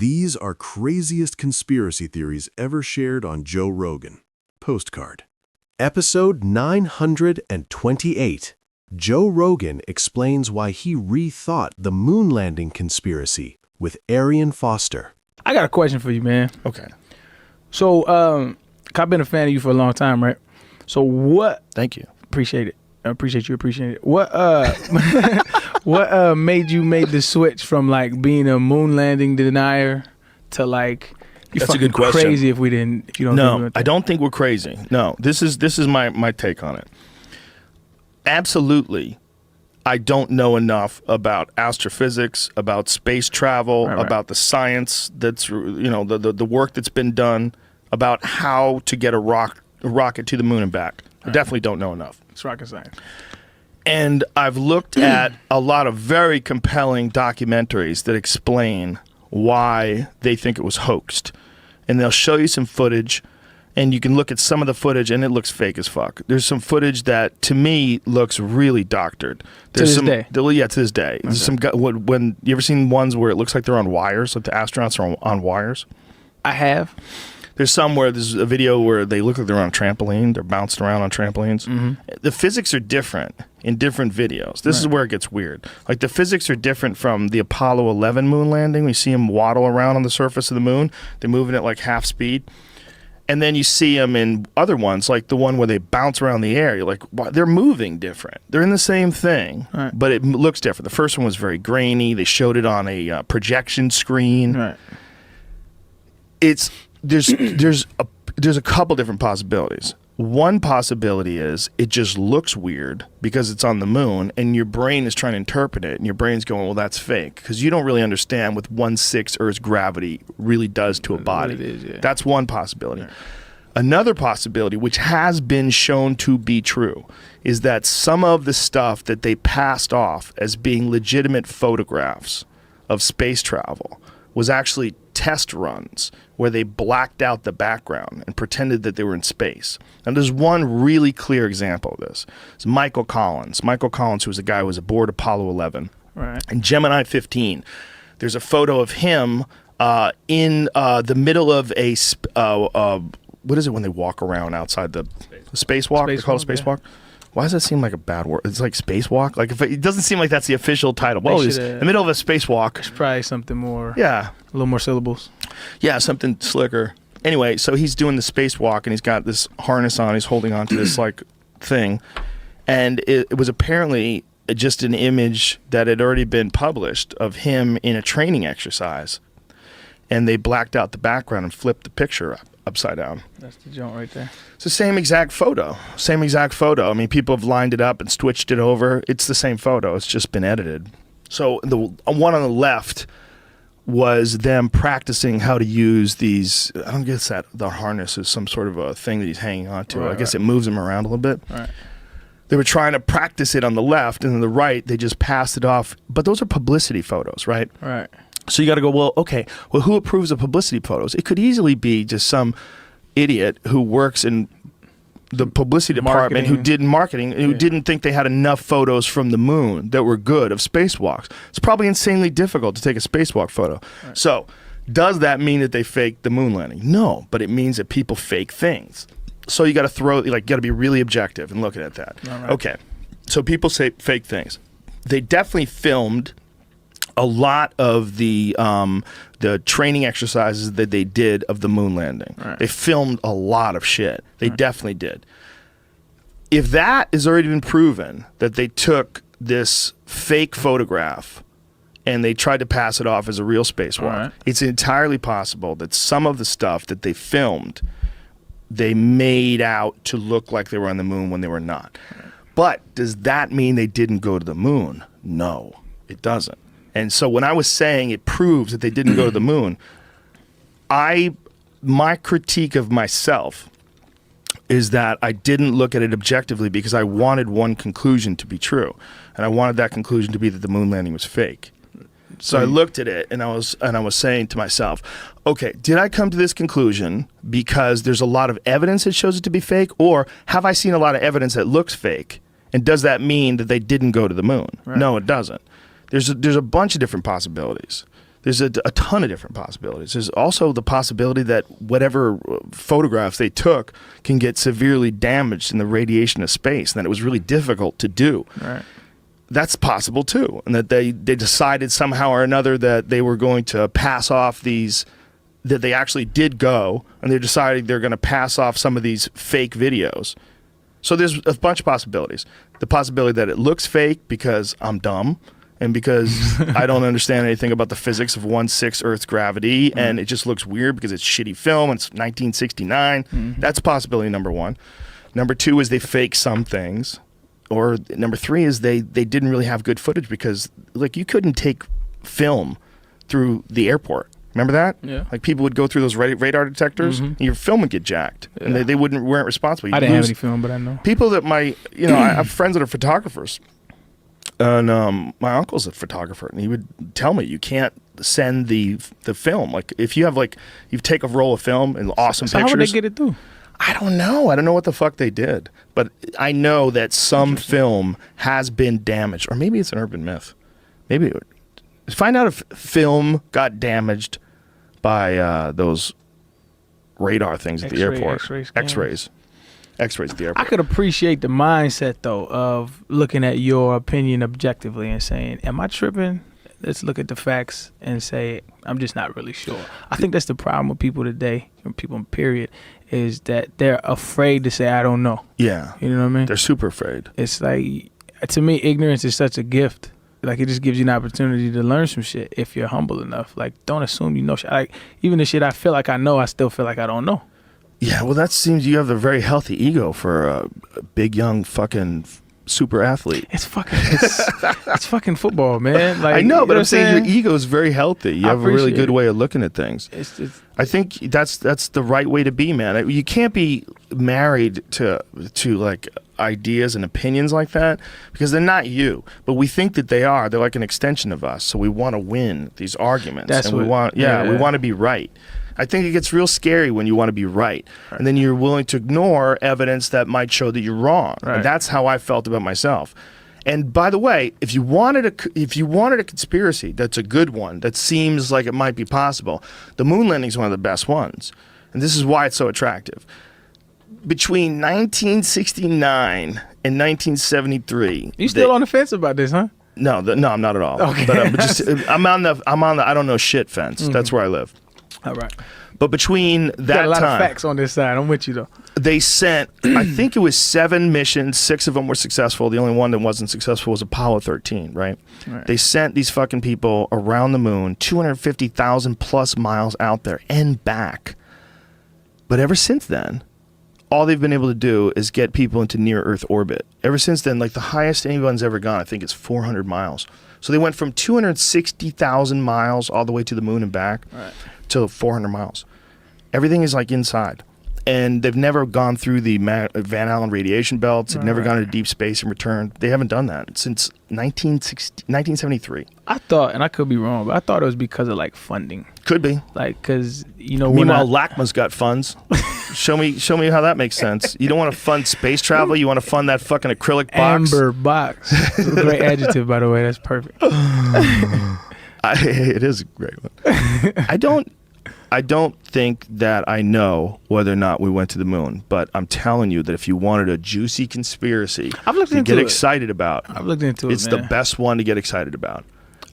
These are craziest conspiracy theories ever shared on Joe Rogan. Postcard. Episode 928. Joe Rogan explains why he rethought the moon landing conspiracy with Arian Foster. I got a question for you, man. Okay. So, I've been a fan of you for a long time, right? So what? Thank you. Appreciate it. I appreciate it. What what made you make the switch from like being a moon landing denier to like That's a good question. Crazy if you don't think No, I don't think we're crazy. No, this is my take on it. Absolutely. I don't know enough about astrophysics, about space travel, about the science that's the work that's been done, about how to get a rocket to the moon and back. I definitely don't know enough. It's rocket science. And I've looked at a lot of very compelling documentaries that explain why they think it was hoaxed. And they'll show you some footage, and you can look at some of the footage, and it looks fake as fuck. There's some footage that, to me, looks really doctored. There's to this day? Yeah, to this day. Okay. There's some when you ever seen ones where it looks like they're on wires, like the astronauts are on wires? I have. There's some where there's a video where they look like they're on a trampoline. They're bouncing around on trampolines. Mm-hmm. The physics are different in different videos. This is where it gets weird. Like the physics are different from the Apollo 11 moon landing. We see them waddle around on the surface of the moon. They're moving at like half speed. And then you see them in other ones, like the one where they bounce around the air. You're like, wow, they're moving different. They're in the same thing, but it looks different. The first one was very grainy. They showed it on a projection screen. Right. There's a couple different possibilities. One possibility is it just looks weird because it's on the moon and your brain is trying to interpret it and your brain's going, well, that's fake, because you don't really understand what 1/6 Earth's gravity really does to a body. It is, yeah. That's one possibility. Yeah. Another possibility, which has been shown to be true, is that some of the stuff that they passed off as being legitimate photographs of space travel was actually test runs where they blacked out the background and pretended that they were in space. And there's one really clear example of this. It's Michael Collins. Michael Collins, who was a guy who was aboard Apollo 11. Right. And Gemini 15. There's a photo of him in the middle of a what is it when they walk around outside the spacewalk? They call it a spacewalk? Yeah. Why does that seem like a bad word? It's like spacewalk. Like it doesn't seem like that's the official title. Well, it's in the middle of a spacewalk. It's probably something more. Yeah, a little more syllables. Yeah, something slicker. Anyway, so he's doing the spacewalk and he's got this harness on. He's holding on to this like thing, and it was apparently just an image that had already been published of him in a training exercise, and they blacked out the background and flipped the picture upside down. That's the joint right there. It's the same exact photo. I mean, people have lined it up and switched it over. It's the same photo. It's just been edited. So the one on the left was them practicing how to use these. I don't guess that the harness is some sort of a thing that he's hanging on to. I guess it moves him around a little bit. Right. They were trying to practice it on the left, and on the right, they just passed it off. But those are publicity photos, right? Right. So you got to go, well, okay, well, who approves of publicity photos? It could easily be just some idiot who works in the publicity department who did marketing, who didn't think they had enough photos from the moon that were good of spacewalks. It's probably insanely difficult to take a spacewalk photo. Right. So does that mean that they faked the moon landing? No, but it means that people fake things. So you got to be really objective and looking at that. Right. Okay, so people say fake things. They definitely filmed a lot of the training exercises that they did of the moon landing. Right. They filmed a lot of shit. They definitely did. If that has already been proven, that they took this fake photograph and they tried to pass it off as a real spacewalk, it's entirely possible that some of the stuff that they filmed, they made out to look like they were on the moon when they were not. Right. But does that mean they didn't go to the moon? No, it doesn't. And so when I was saying it proves that they didn't go to the moon, my critique of myself is that I didn't look at it objectively because I wanted one conclusion to be true. And I wanted that conclusion to be that the moon landing was fake. So I looked at it and I was saying to myself, okay, did I come to this conclusion because there's a lot of evidence that shows it to be fake, or have I seen a lot of evidence that looks fake? And does that mean that they didn't go to the moon? Right. No, it doesn't. There's a bunch of different possibilities. There's a ton of different possibilities. There's also the possibility that whatever photographs they took can get severely damaged in the radiation of space, and that it was really difficult to do. Right. That's possible too, and that they decided somehow or another that they were going to pass off these, that they actually did go, and they decided they're going to pass off some of these fake videos. So there's a bunch of possibilities. The possibility that it looks fake because I'm dumb, and because I don't understand anything about the physics of 1/6 Earth's gravity, and it just looks weird because it's shitty film, and it's 1969. That's possibility number one. Number two is they fake some things. Or number three is they didn't really have good footage because, like, you couldn't take film through the airport. Remember that? Yeah. Like, people would go through those radar detectors, and your film would get jacked, and they weren't responsible. I didn't have any film, but I know. People that I have friends that are photographers. And my uncle's a photographer, and he would tell me, you can't send the film. Like, if you have, like, you take a roll of film and awesome pictures. How would they get it through? I don't know. I don't know what the fuck they did. But I know that some film has been damaged. Or maybe it's an urban myth. Maybe find out if film got damaged by those radar things at the airport. X-rays at the airport. I could appreciate the mindset, though, of looking at your opinion objectively and saying, am I tripping? Let's look at the facts and say, I'm just not really sure. I think that's the problem with people today, and people period, is that they're afraid to say, I don't know. Yeah. You know what I mean? They're super afraid. It's like, to me, ignorance is such a gift. Like, it just gives you an opportunity to learn some shit if you're humble enough. Like, don't assume you know shit. Like, even the shit I feel like I know, I still feel like I don't know. Yeah, well, that seems you have a very healthy ego for a big, young, fucking super athlete. It's fucking football, man. Like, I know, but what I'm saying your ego is very healthy. You have a really good way of looking at things. I think that's the right way to be, man. You can't be married to like ideas and opinions like that because they're not you, but we think that they are. They're like an extension of us. So we want to win these arguments, we want to be right. I think it gets real scary when you want to be right, and then you're willing to ignore evidence that might show that you're wrong. Right. And that's how I felt about myself. And by the way, if you wanted a conspiracy that's a good one, that seems like it might be possible, the moon landing is one of the best ones, and this is why it's so attractive. Between 1969 and 1973, you still on the fence about this, huh? No, I'm not at all. Okay. But I'm on the I don't know shit fence. That's where I live. All right. But between that time, got a lot of facts on this side. I'm with you though. They sent, I think it was 7 missions. 6 of them were successful. The only one that wasn't successful was Apollo 13, right? They sent these fucking people around the moon, 250,000 plus miles out there and back. But ever since then, all they've been able to do is get people into near Earth orbit. Ever since then, like, the highest anyone's ever gone, I think it's 400 miles. So they went from 260,000 miles all the way to the moon and back to 400 miles. Everything is like inside. And they've never gone through the Van Allen radiation belts. They've never gone to deep space and returned. They haven't done that since 1973. I thought, and I could be wrong, but I thought it was because of, like, funding. Could be. Like, because, you know, meanwhile, LACMA's got funds. Show me how that makes sense. You don't want to fund space travel. You want to fund that fucking acrylic box. Amber box. Great adjective, by the way. That's perfect. It is a great one. I don't think that I know whether or not we went to the moon, but I'm telling you that if you wanted a juicy conspiracy to get excited about, I've looked into it. It's the best one to get excited about.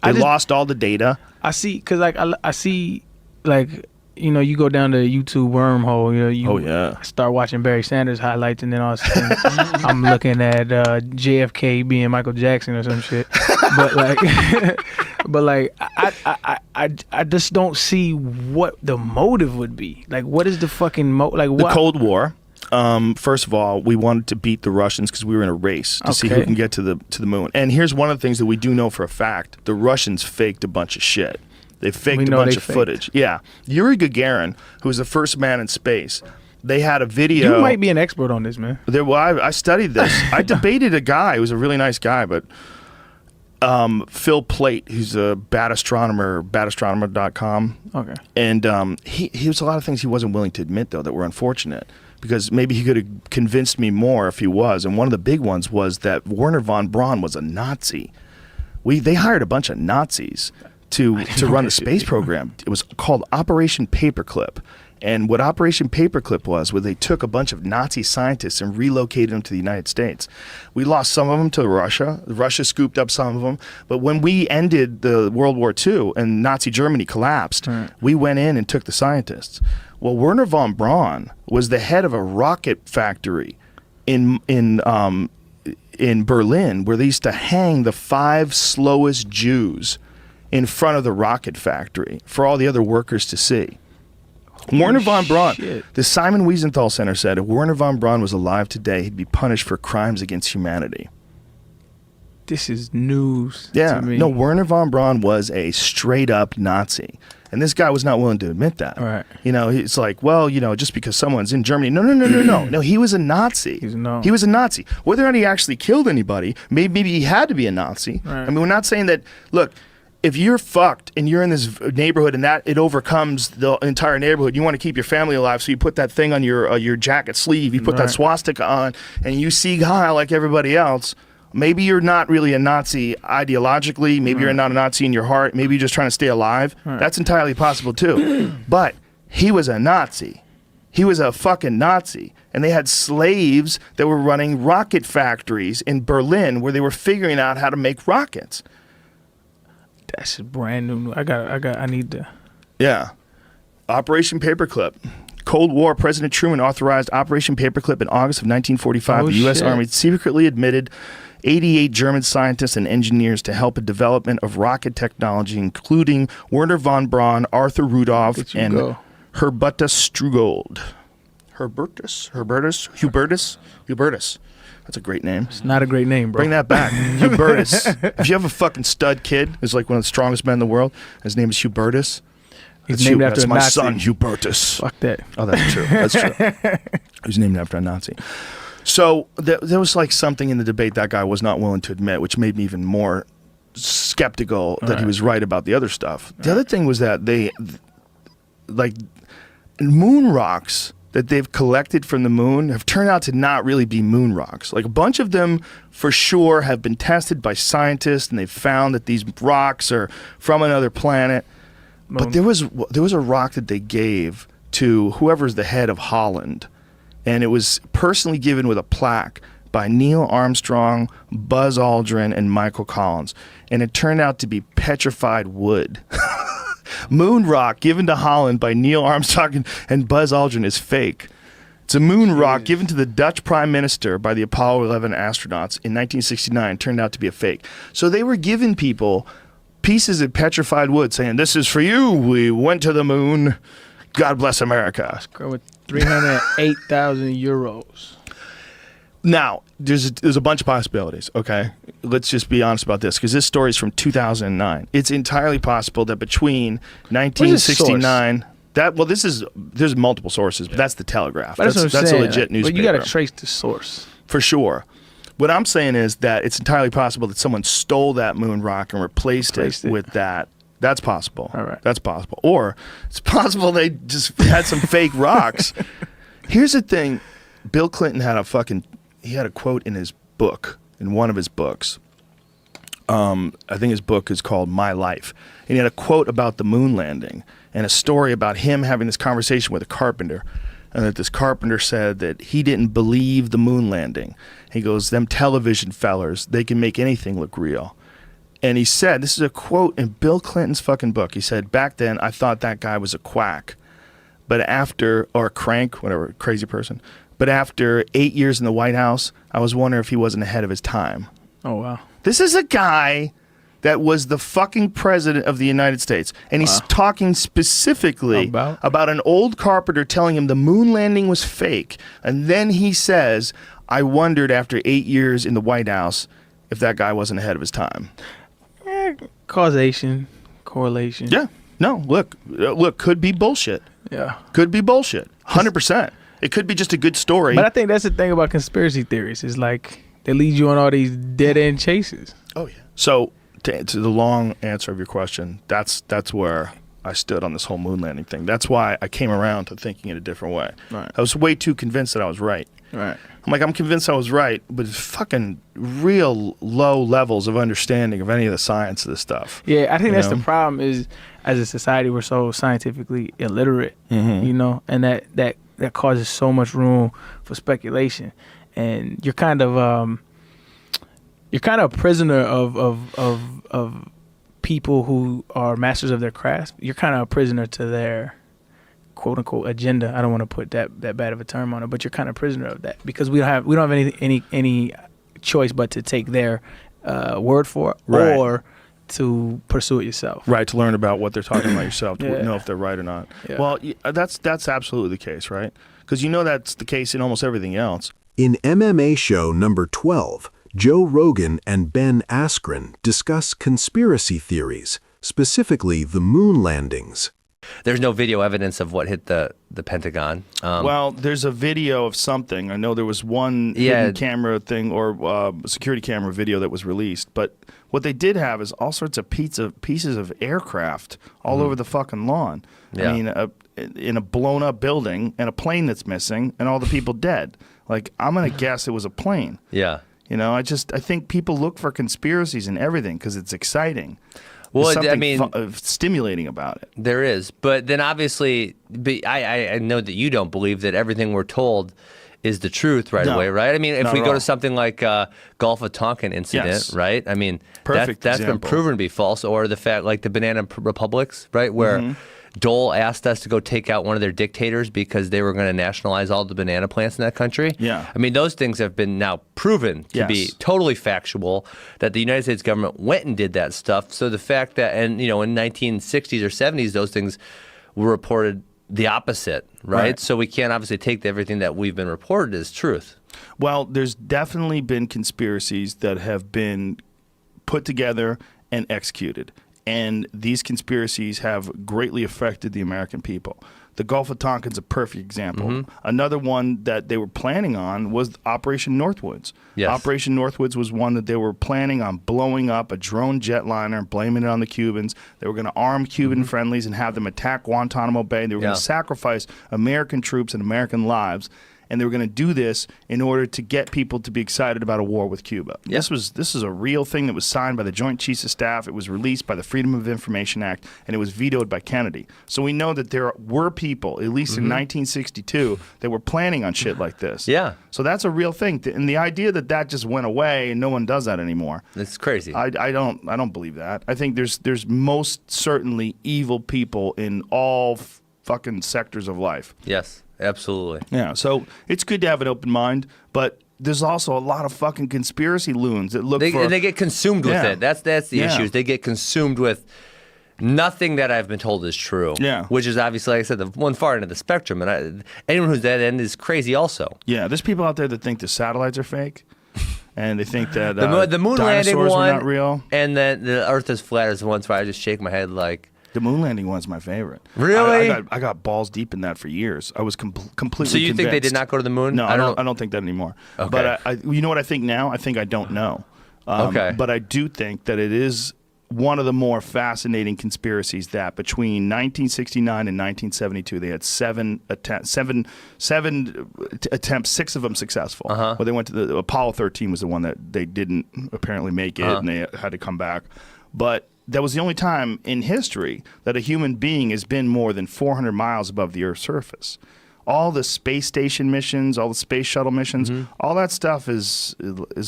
They lost all the data. I see, because, like, I see, like, you know, you go down the YouTube wormhole, you know, start watching Barry Sanders highlights, and then all of a sudden I'm looking at JFK being Michael Jackson or some shit. But like, I just don't see what the motive would be. Like, what is the fucking the Cold War. First of all, we wanted to beat the Russians because we were in a race to see who can get to the moon. And here's one of the things that we do know for a fact: the Russians faked a bunch of shit. They faked a bunch of footage. Yeah. Yuri Gagarin, who was the first man in space, they had a video. You might be an expert on this, man. I studied this. I debated a guy who was a really nice guy, but Phil Plait, who's a bat astronomer, batastronomer.com. Okay. And he was a lot of things he wasn't willing to admit, though, that were unfortunate. Because maybe he could have convinced me more if he was. And one of the big ones was that Werner von Braun was a Nazi. They hired a bunch of Nazis to run the space program. It was called Operation Paperclip. And what Operation Paperclip was they took a bunch of Nazi scientists and relocated them to the United States. We lost some of them to Russia. Russia scooped up some of them. But when we ended the World War II and Nazi Germany collapsed, we went in and took the scientists. Well, Werner von Braun was the head of a rocket factory in Berlin, where they used to hang the 5 slowest Jews in front of the rocket factory for all the other workers to see. Werner von Braun, the Simon Wiesenthal Center said, if Werner von Braun was alive today, he'd be punished for crimes against humanity. This is news to me. No, Werner von Braun was a straight-up Nazi. And this guy was not willing to admit that. Right. It's like, well, just because someone's in Germany. No. No, he was a Nazi. He was a Nazi. Whether or not he actually killed anybody, maybe he had to be a Nazi. Right. I mean, we're not saying that, look, if you're fucked and you're in this neighborhood and that it overcomes the entire neighborhood, you want to keep your family alive, so you put that thing on your jacket sleeve, you put that swastika on, and you see Heil like everybody else. Maybe you're not really a Nazi ideologically. Maybe you're not a Nazi in your heart. Maybe you're just trying to stay alive. That's entirely possible too. But he was a Nazi. He was a fucking Nazi. And they had slaves that were running rocket factories in Berlin where they were figuring out how to make rockets. That's brand new. I need to. Yeah. Operation Paperclip. Cold War, President Truman authorized Operation Paperclip in August of 1945. The U.S. Army secretly admitted 88 German scientists and engineers to help in development of rocket technology, including Werner von Braun, Arthur Rudolph, and Hubertus Strugold. Hubertus. That's a great name. It's not a great name, bro. Bring that back. Hubertus. If you have a fucking stud kid who's like one of the strongest men in the world, his name is Hubertus. He's named after a Nazi. That's my son, Hubertus. Fuck that. Oh, that's true. That's true. He was named after a Nazi. So there was like something in the debate that guy was not willing to admit, which made me even more skeptical that he was right about the other stuff. The other thing was that they, like, moon rocks that they've collected from the moon have turned out to not really be moon rocks. Like, a bunch of them for sure have been tested by scientists, and they've found that these rocks are from another planet. But there was a rock that they gave to whoever's the head of Holland, and it was personally given with a plaque by Neil Armstrong, Buzz Aldrin, and Michael Collins, and it turned out to be petrified wood. Moon rock given to Holland by Neil Armstrong and Buzz Aldrin is fake. It's a moon rock given to the Dutch Prime Minister by the Apollo 11 astronauts in 1969. Turned out to be a fake. So they were giving people pieces of petrified wood saying, this is for you. We went to the moon. God bless America. With 308,000 euros. Now, there's a bunch of possibilities, okay? Let's just be honest about this, because this story is from 2009. It's entirely possible that between 1969... there's multiple sources, but that's the Telegraph. That's a legit newspaper. But you got to trace the source. For sure. What I'm saying is that it's entirely possible that someone stole that moon rock and replaced it with that. That's possible. All right. That's possible. Or it's possible they just had some fake rocks. Here's the thing. Bill Clinton had a quote in his book, in one of his books. I think his book is called My Life. And he had a quote about the moon landing and a story about him having this conversation with a carpenter. And that this carpenter said that he didn't believe the moon landing. He goes, them television fellers, they can make anything look real. And he said, this is a quote in Bill Clinton's fucking book. He said, back then I thought that guy was a quack. But or a crank, whatever, crazy person. But after 8 years in the White House, I was wondering if he wasn't ahead of his time. Oh, wow. This is a guy that was the fucking president of the United States. And he's talking specifically about an old carpenter telling him the moon landing was fake. And then he says, I wondered after 8 years in the White House if that guy wasn't ahead of his time. Causation, correlation. Yeah. No, look, could be bullshit. Yeah. Could be bullshit. 100%. It could be just a good story. But I think that's the thing about conspiracy theories. Is like they lead you on all these dead-end chases. Oh, yeah. So to the long answer of your question, that's where I stood on this whole moon landing thing. That's why I came around to thinking it a different way. Right. I was way too convinced that I was right. Right. I'm like, I'm convinced I was right, but fucking real low levels of understanding of any of the science of this stuff. Yeah, I think that's the problem is, as a society, we're so scientifically illiterate, you know, and that causes so much room for speculation. And you're kind of a prisoner of people who are masters of their craft. You're kind of a prisoner to their quote unquote agenda. I don't want to put that bad of a term on it, but you're kind of a prisoner of that because we don't have any choice but to take their word for it or to pursue it yourself. Right, to learn about what they're talking about yourself, to know if they're right or not. Yeah. Well, that's absolutely the case, right? Because you know that's the case in almost everything else. In MMA show number 12, Joe Rogan and Ben Askren discuss conspiracy theories, specifically the moon landings. There's no video evidence of what hit the Pentagon. Well, there's a video of something. I know there was one hidden camera thing or security camera video that was released. But what they did have is all sorts of pieces of aircraft all over the fucking lawn. Yeah. I mean, in a blown up building and a plane that's missing and all the people dead. Like, I'm going to guess it was a plane. Yeah. You know, I think people look for conspiracies in everything because it's exciting. Well, There's I mean, stimulating about it. There is, but then obviously, I know that you don't believe that everything we're told is the truth right away, right? I mean, if we go to something like Gulf of Tonkin incident, right? I mean, that's been proven to be false, or the fact like the banana republics, right, where Dole asked us to go take out one of their dictators because they were going to nationalize all the banana plants in that country. Yeah. I mean, those things have been now proven to be totally factual, that the United States government went and did that stuff. So the fact that, and, you know, in 1960s or 70s, those things were reported the opposite, right? So we can't obviously take everything that we've been reported as truth. Well, there's definitely been conspiracies that have been put together and executed. And these conspiracies have greatly affected the American people. The Gulf of Tonkin's a perfect example. Another one that they were planning on was Operation Northwoods. Yes. Operation Northwoods was one that they were planning on blowing up a drone jetliner and blaming it on the Cubans. They were going to arm Cuban friendlies and have them attack Guantanamo Bay. They were going to sacrifice American troops and American lives. And they were going to do this in order to get people to be excited about a war with Cuba. Yeah. This is a real thing that was signed by the Joint Chiefs of Staff. It was released by the Freedom of Information Act, and it was vetoed by Kennedy. So we know that there were people, at least in 1962, that were planning on shit like this. Yeah. So that's a real thing. And the idea that just went away and no one does that anymore. It's crazy. I don't believe that. I think there's most certainly evil people in all fucking sectors of life. Yes. Absolutely. Yeah, so it's good to have an open mind, but there's also a lot of fucking conspiracy loons that look for... And they get consumed with it. That's the issue. They get consumed with nothing that I've been told is true. Yeah. Which is obviously, like I said, the one far end of the spectrum. And anyone who's that end is crazy also. Yeah, there's people out there that think the satellites are fake. And they think that the moon landing dinosaurs one are not real. And then the Earth is flat is the ones where I just shake my head like... The moon landing one's my favorite. Really? I got balls deep in that for years. I was completely So you convinced. think they did not go to the moon? No, I don't think that anymore. Okay. But you know what I think now? I think I don't know. Okay. But I do think that it is one of the more fascinating conspiracies that between 1969 and 1972, they had seven attempts, 6 of them successful. Well, they went to the Apollo 13 was the one that they didn't apparently make it, and they had to come back. But that was the only time in history that a human being has been more than 400 miles above the Earth's surface. All the space station missions, all the space shuttle missions, all that stuff is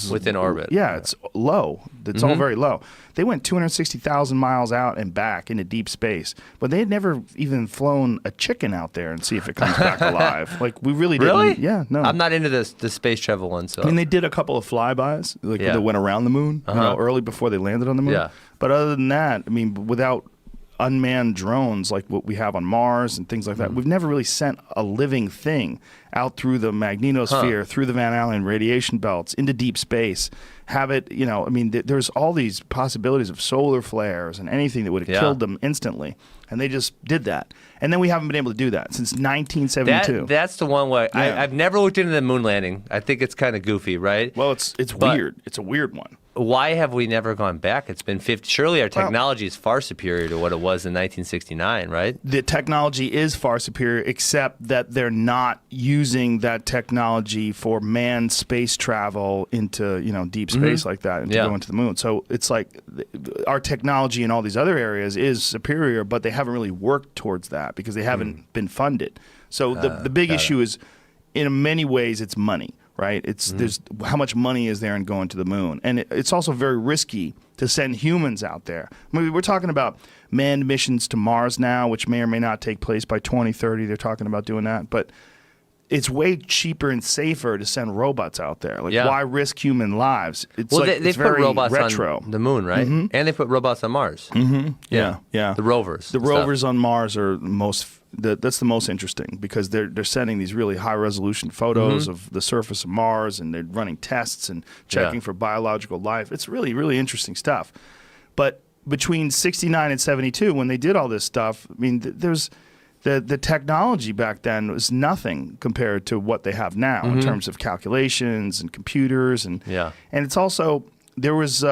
within orbit. Yeah, it's low. It's all very low. They went 260,000 miles out and back into deep space, but they had never even flown a chicken out there and see if it comes back alive. Like we really didn't. Really? Yeah, no. I'm not into the space travel one. So I mean, they did a couple of flybys, like they went around the moon, early before they landed on the moon. Yeah. But other than that, I mean, without unmanned drones like what we have on Mars and things like that, we've never really sent a living thing out through the magnetosphere, through the Van Allen radiation belts, into deep space. Have it, you know, I mean, there's all these possibilities of solar flares and anything that would have killed them instantly. And they just did that. And then we haven't been able to do that since 1972. That's the one where I've never looked into the moon landing. I think it's kind of goofy, right? Well, it's weird. It's a weird one. why have we never gone back? It's been 50. Surely our technology is far superior to what it was in 1969, right? The technology is far superior, except that they're not using that technology for manned space travel into deep space like that and to go into the moon. So it's like our technology in all these other areas is superior, but they haven't really worked towards that because they haven't been funded. So the big issue is, in many ways, it's money. Right? There's how much money is there in going to the moon, and it's also very risky to send humans out there. I mean, we're talking about manned missions to Mars now, which may or may not take place by 2030. They're talking about doing that, but it's way cheaper and safer to send robots out there. Like, why risk human lives? It's they it's put very robots retro. on the moon, right? And they put robots on Mars. Yeah. The rovers. The rovers on Mars are that's the most interesting because they're sending these really high resolution photos of the surface of Mars, and they're running tests and checking for biological life. It's really, really interesting stuff. But between 69 and 72, when they did all this stuff, I mean, there's the technology back then was nothing compared to what they have now in terms of calculations and computers and it's also there's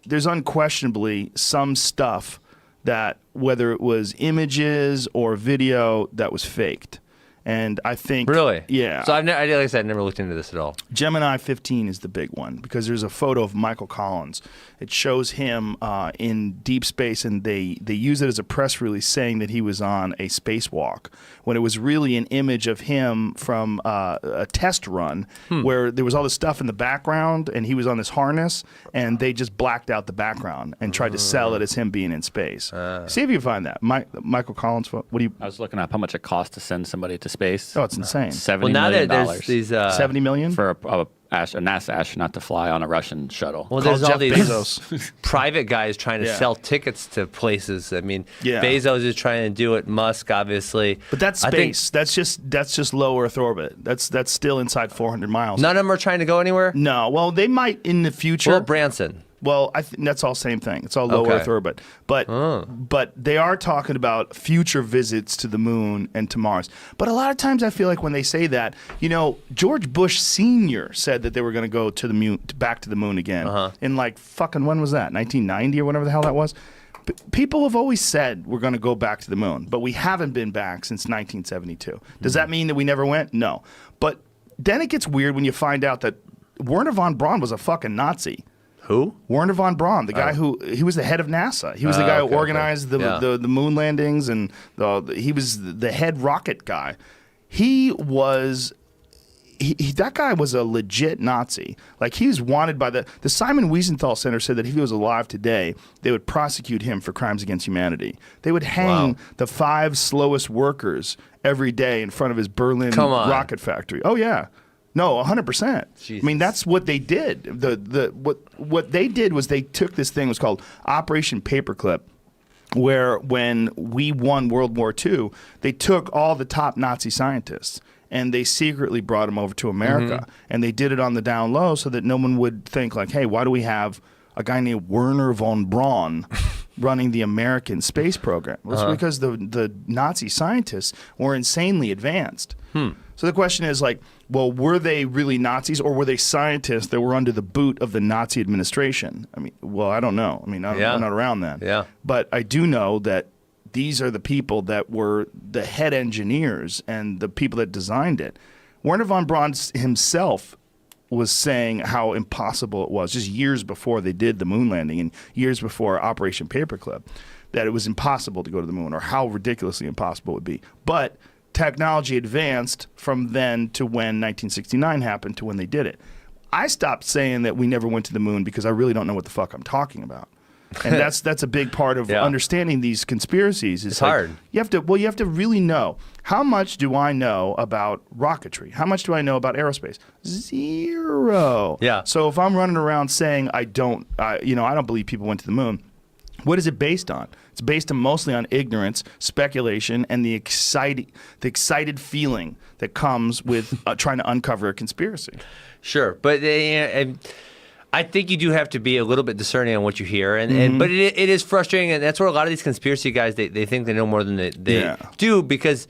unquestionably some stuff that whether it was images or video that was faked. And I think... Really? Yeah. So like I said, I never looked into this at all. Gemini 15 is the big one because there's a photo of Michael Collins. It shows him in deep space, and they use it as a press release saying that he was on a spacewalk, when it was really an image of him from a test run where there was all this stuff in the background, and he was on this harness, and they just blacked out the background and tried to sell it as him being in space. See if you can find that. Michael Collins, what do you... I was looking up how much it costs to send somebody to space. Oh, it's insane. $70 million. There's these 70 million for a NASA astronaut to fly on a Russian shuttle. Well, there's all Jeff these Bezos. private guys trying to sell tickets to places. I mean, Bezos is trying to do it. Musk, obviously. But that's space. That's just low Earth orbit. That's still inside 400 miles. None of them are trying to go anywhere? No. Well, they might in the future. Well, Branson. Well, I think that's all same thing. It's all low Earth orbit. But they are talking about future visits to the moon and to Mars. But a lot of times I feel like when they say that, George Bush Sr. said that they were going to go to the moon, back to the moon again. In like fucking, when was that? 1990 or whatever the hell that was? People have always said we're going to go back to the moon, but we haven't been back since 1972. Does that mean that we never went? No. But then it gets weird when you find out that Werner von Braun was a fucking Nazi. Who? Werner von Braun, the guy he was the head of NASA. He was the guy who organized the moon landings, and he was the head rocket guy. That guy was a legit Nazi. Like, he was wanted by the Simon Wiesenthal Center said that if he was alive today, they would prosecute him for crimes against humanity. They would hang the 5 slowest workers every day in front of his Berlin rocket factory. Oh yeah. No, 100%. I mean, that's what they did. What they did was they took this thing, it was called Operation Paperclip, where when we won World War II, they took all the top Nazi scientists and they secretly brought them over to America. And they did it on the down low so that no one would think like, hey, why do we have a guy named Werner von Braun running the American space program? Well, it's because the Nazi scientists were insanely advanced. So the question is like, well, were they really Nazis, or were they scientists that were under the boot of the Nazi administration? I mean, well, I don't know. I mean, I'm not around then. Yeah. But I do know that these are the people that were the head engineers and the people that designed it. Werner von Braun himself was saying how impossible it was, just years before they did the moon landing and years before Operation Paperclip, that it was impossible to go to the moon, or how ridiculously impossible it would be. But technology advanced from then to when 1969 happened to when they did it. I stopped saying that we never went to the moon because I really don't know what the fuck I'm talking about. And that's a big part of understanding these conspiracies. It's like, hard. You have to really know, how much do I know about rocketry? How much do I know about aerospace? Zero. Yeah. So if I'm running around saying I don't believe people went to the moon, what is it based on? It's based mostly on ignorance, speculation, and the excited feeling that comes with trying to uncover a conspiracy. Sure, but I think you do have to be a little bit discerning on what you hear, but it is frustrating, and that's where a lot of these conspiracy guys they think they know more than they do, because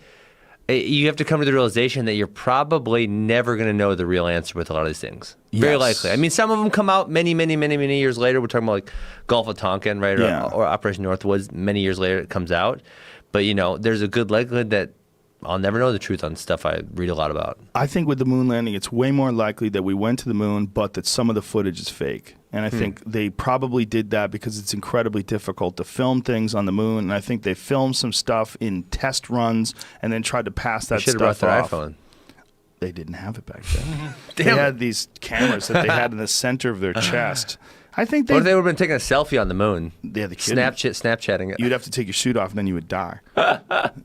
you have to come to the realization that you're probably never going to know the real answer with a lot of these things. Very likely. I mean, some of them come out many years later. We're talking about like Gulf of Tonkin, right? Yeah. Or Operation Northwoods. Many years later it comes out. But, there's a good likelihood that I'll never know the truth on stuff I read a lot about. I think with the moon landing, it's way more likely that we went to the moon, but that some of the footage is fake. And I think they probably did that because it's incredibly difficult to film things on the moon. And I think they filmed some stuff in test runs and then tried to pass that stuff off. Should have brought their iPhone. They didn't have it back then. They had these cameras that they had in the center of their chest. I think What if they would have been taking a selfie on the moon? Yeah, the Snapchatting it. You'd have to take your suit off and then you would die.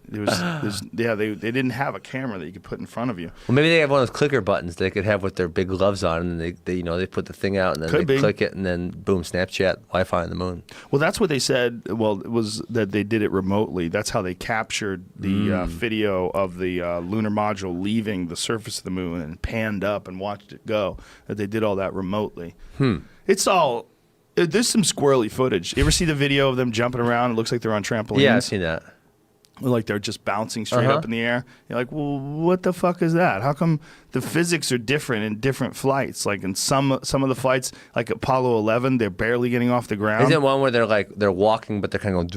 They didn't have a camera that you could put in front of you. Well, maybe they have one of those clicker buttons they could have with their big gloves on, and they put the thing out, and then they click it, and then boom, Snapchat, Wi-Fi on the moon. Well, that's what they said. Well, it was that they did it remotely. That's how they captured the video of the lunar module leaving the surface of the moon and panned up and watched it go. That they did all that remotely. It's all. There's some squirrely footage. You ever see the video of them jumping around? It looks like they're on trampolines. Yeah, I've seen that. Like they're just bouncing straight up in the air. You're like, well, what the fuck is that? How come the physics are different in different flights? Like in some of the flights, like Apollo 11, they're barely getting off the ground. Isn't it one where they're walking, but they're kind of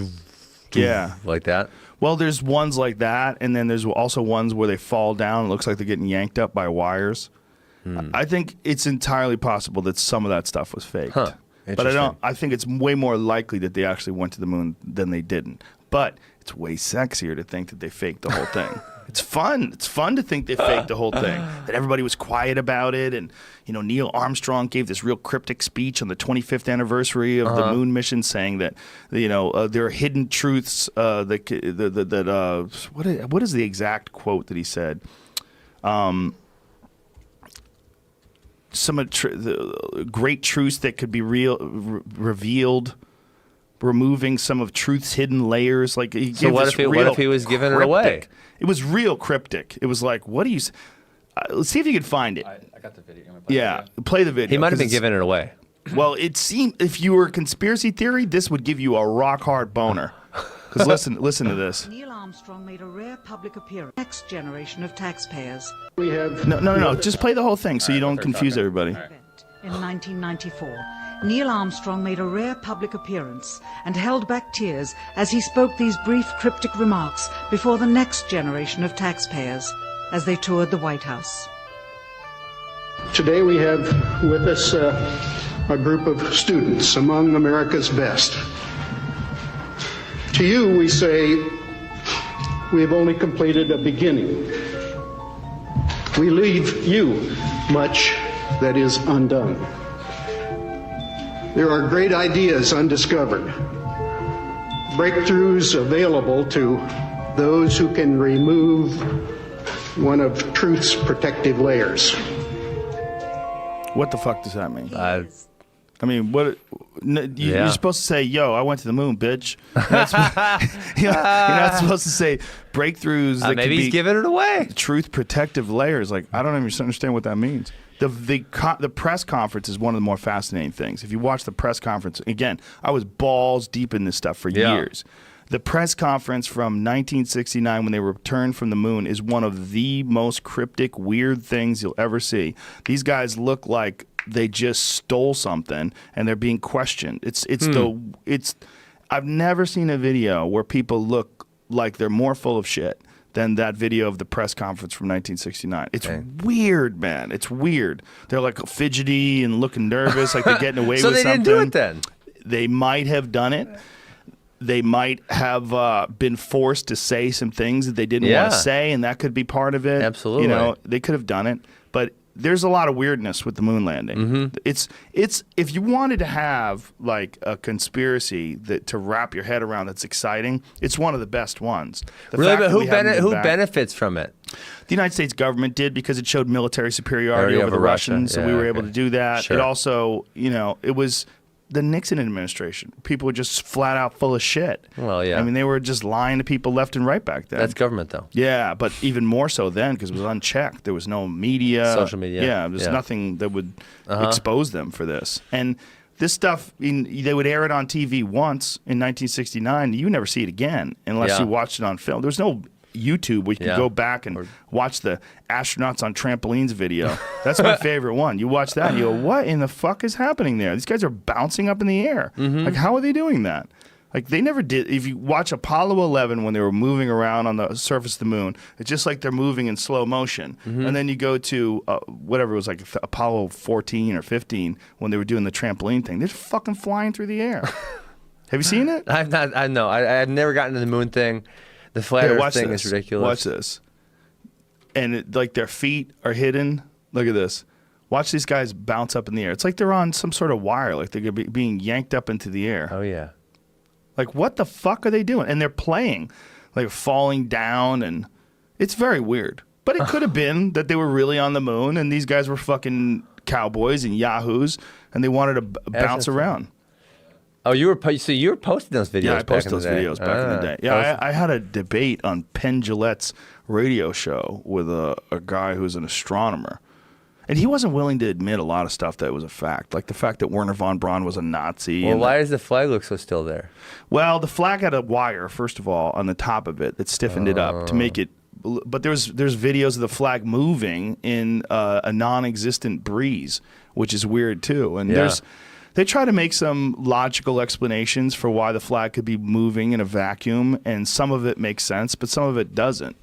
going, like that? Well, there's ones like that, and then there's also ones where they fall down. It looks like they're getting yanked up by wires. I think it's entirely possible that some of that stuff was faked. But I think it's way more likely that they actually went to the moon than they didn't. But it's way sexier to think that they faked the whole thing. It's fun. It's fun to think they faked the whole thing. That everybody was quiet about it. And, Neil Armstrong gave this real cryptic speech on the 25th anniversary of the moon mission saying that, there are hidden truths what is the exact quote that he said? Some of the great truths that could be revealed, removing some of truth's hidden layers. Like what if he was giving it away? It was real cryptic. It was like, what do you? Let's see if you can find it. I got the video. Play the video. He might have been giving it away. Well, it seemed if you were a conspiracy theory, this would give you a rock hard boner. Because listen to this. Neil Armstrong made a rare public appearance. Next generation of taxpayers. We have no. Just play the whole thing so you don't confuse everybody. In 1994, Neil Armstrong made a rare public appearance and held back tears as he spoke these brief cryptic remarks before the next generation of taxpayers as they toured the White House. Today we have with us a group of students among America's best. To you, we say, we have only completed a beginning. We leave you much that is undone. There are great ideas undiscovered, breakthroughs available to those who can remove one of truth's protective layers. What the fuck does that mean? I mean, you're supposed to say, yo, I went to the moon, bitch. You're not supposed to say breakthroughs that maybe he's giving it away. Truth protective layers. Like, I don't even understand what that means. The press conference is one of the more fascinating things. If you watch the press conference, again, I was balls deep in this stuff for years. The press conference from 1969 when they returned from the moon is one of the most cryptic, weird things you'll ever see. These guys look like they just stole something and they're being questioned. I've never seen a video where people look like they're more full of shit than that video of the press conference from 1969. It's weird, man. It's weird. They're like fidgety and looking nervous, like they're getting away with something. So they didn't do it then? They might have done it. They might have been forced to say some things that they didn't want to say, and that could be part of it. Absolutely. They could have done it. But there's a lot of weirdness with the moon landing. It's if you wanted to have like a conspiracy that to wrap your head around that's exciting, it's one of the best ones. Really, but who benefits from it? The United States government did because it showed military superiority over the Russians, so we were able to do that. Sure. It also, it was the Nixon administration. People were just flat out full of shit. Well, yeah. I mean, they were just lying to people left and right back then. That's government, though. Yeah, but even more so then because it was unchecked. There was no media. Social media. Yeah, there's nothing that would expose them for this. And this stuff, they would air it on TV once in 1969. You would never see it again unless you watched it on film. There was no YouTube where you can go back and watch the astronauts on trampolines video. That's my favorite one. You watch that and you go, what in the fuck is happening there? These guys are bouncing up in the air. Like, how are they doing that? Like, they never did. If you watch Apollo 11 when they were moving around on the surface of the moon, it's just like they're moving in slow motion. And then you go to whatever it was, like Apollo 14 or 15 when they were doing the trampoline thing. They're fucking flying through the air. Have you seen it? I've not. I know. I've never gotten to the moon thing. The flat Earth thing is ridiculous. Watch this. And like their feet are hidden. Look at this. Watch these guys bounce up in the air. It's like they're on some sort of wire, like they're being yanked up into the air. Oh yeah. Like, what the fuck are they doing? And they're playing, like falling down, and it's very weird. But it could have been that they were really on the moon, and these guys were fucking cowboys and yahoos, and they wanted to bounce around. Oh, you were posting those videos. Yeah, I posted those videos back in the day. Yeah, I had a debate on Penn Jillette's radio show with a guy who's an astronomer. And he wasn't willing to admit a lot of stuff that was a fact, like the fact that Werner von Braun was a Nazi. Well, why does the flag look so still there? Well, the flag had a wire, first of all, on the top of it that stiffened it up to make it. But there's videos of the flag moving in a non-existent breeze, which is weird too. And they try to make some logical explanations for why the flag could be moving in a vacuum, and some of it makes sense, but some of it doesn't.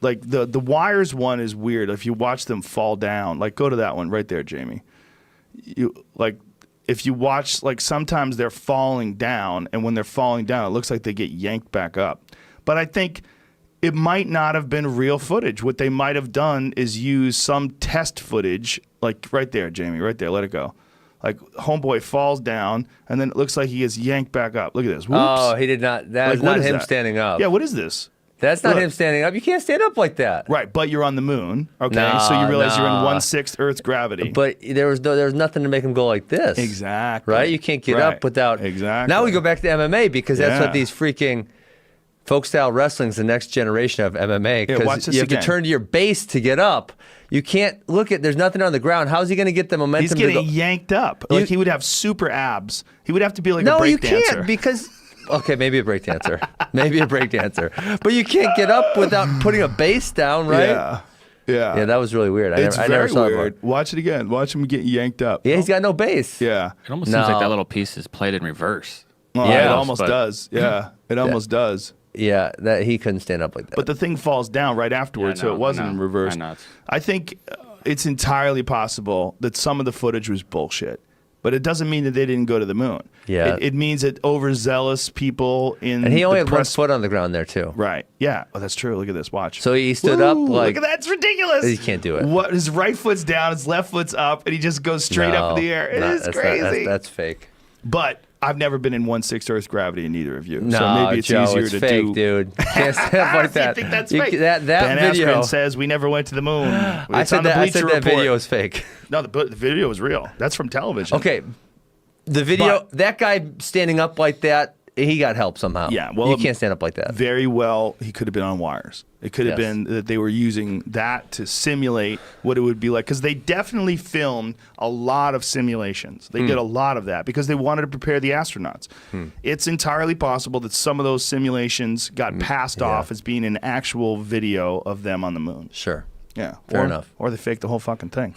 Like the wires one is weird. If you watch them fall down, like go to that one right there, Jamie. If you watch, like sometimes they're falling down, and when they're falling down, it looks like they get yanked back up. But I think it might not have been real footage. What they might have done is use some test footage, like right there, Jamie, right there. Let it go. Like homeboy falls down, and then it looks like he gets yanked back up. Look at this. Whoops. Oh, he did not. That's not him standing up. Yeah, what is this? That's not him standing up. You can't stand up like that. Right, but you're on the moon. Okay, so you realize you're in 1/6 Earth's gravity. But there was nothing to make him go like this. Exactly. Right? You can't get up without. Exactly. Now we go back to MMA because that's what these freaking folk style wrestling's the next generation of MMA. Because you have to turn to your base to get up. You can't look at. There's nothing on the ground. How's he going to get the momentum? He's getting yanked up. Like he would have super abs. He would have to be like a breakdancer. No, you can't because. Okay, maybe a breakdancer. But you can't get up without putting a base down, right? Yeah. Yeah, that was really weird. It's I never saw weird. Watch it again. Watch him get yanked up. Yeah, he's got no base. Yeah. It almost seems like that little piece is played in reverse. Well, yeah, it almost does. Yeah, it almost does. Yeah, that he couldn't stand up like that. But the thing falls down right afterwards, so it wasn't in reverse. I think it's entirely possible that some of the footage was bullshit. But it doesn't mean that they didn't go to the moon. Yeah. It means that overzealous people in and he only had 1 foot on the ground there, too. Right. Yeah. Oh, that's true. Look at this. Watch. So he stood up like... Look at that. It's ridiculous. He can't do it. What? His right foot's down, his left foot's up, and he just goes straight up in the air. It is crazy. That's fake. But I've never been in 1/6 Earth's gravity, and neither of you. No, so maybe it's Joe, easier it's to fake, do. Dude. Can't stand up like that. You think that's fake? That Ben video Askren says we never went to the moon. I said that video is fake. No, the video is real. That's from television. Okay. The video, that guy standing up like that, he got help somehow. Yeah, well, you can't stand up like that. Very well, he could have been on wires. It could have been that they were using that to simulate what it would be like. Because they definitely filmed a lot of simulations. They did a lot of that because they wanted to prepare the astronauts. It's entirely possible that some of those simulations got passed off as being an actual video of them on the moon. Sure. Yeah. Fair enough. Or they faked the whole fucking thing.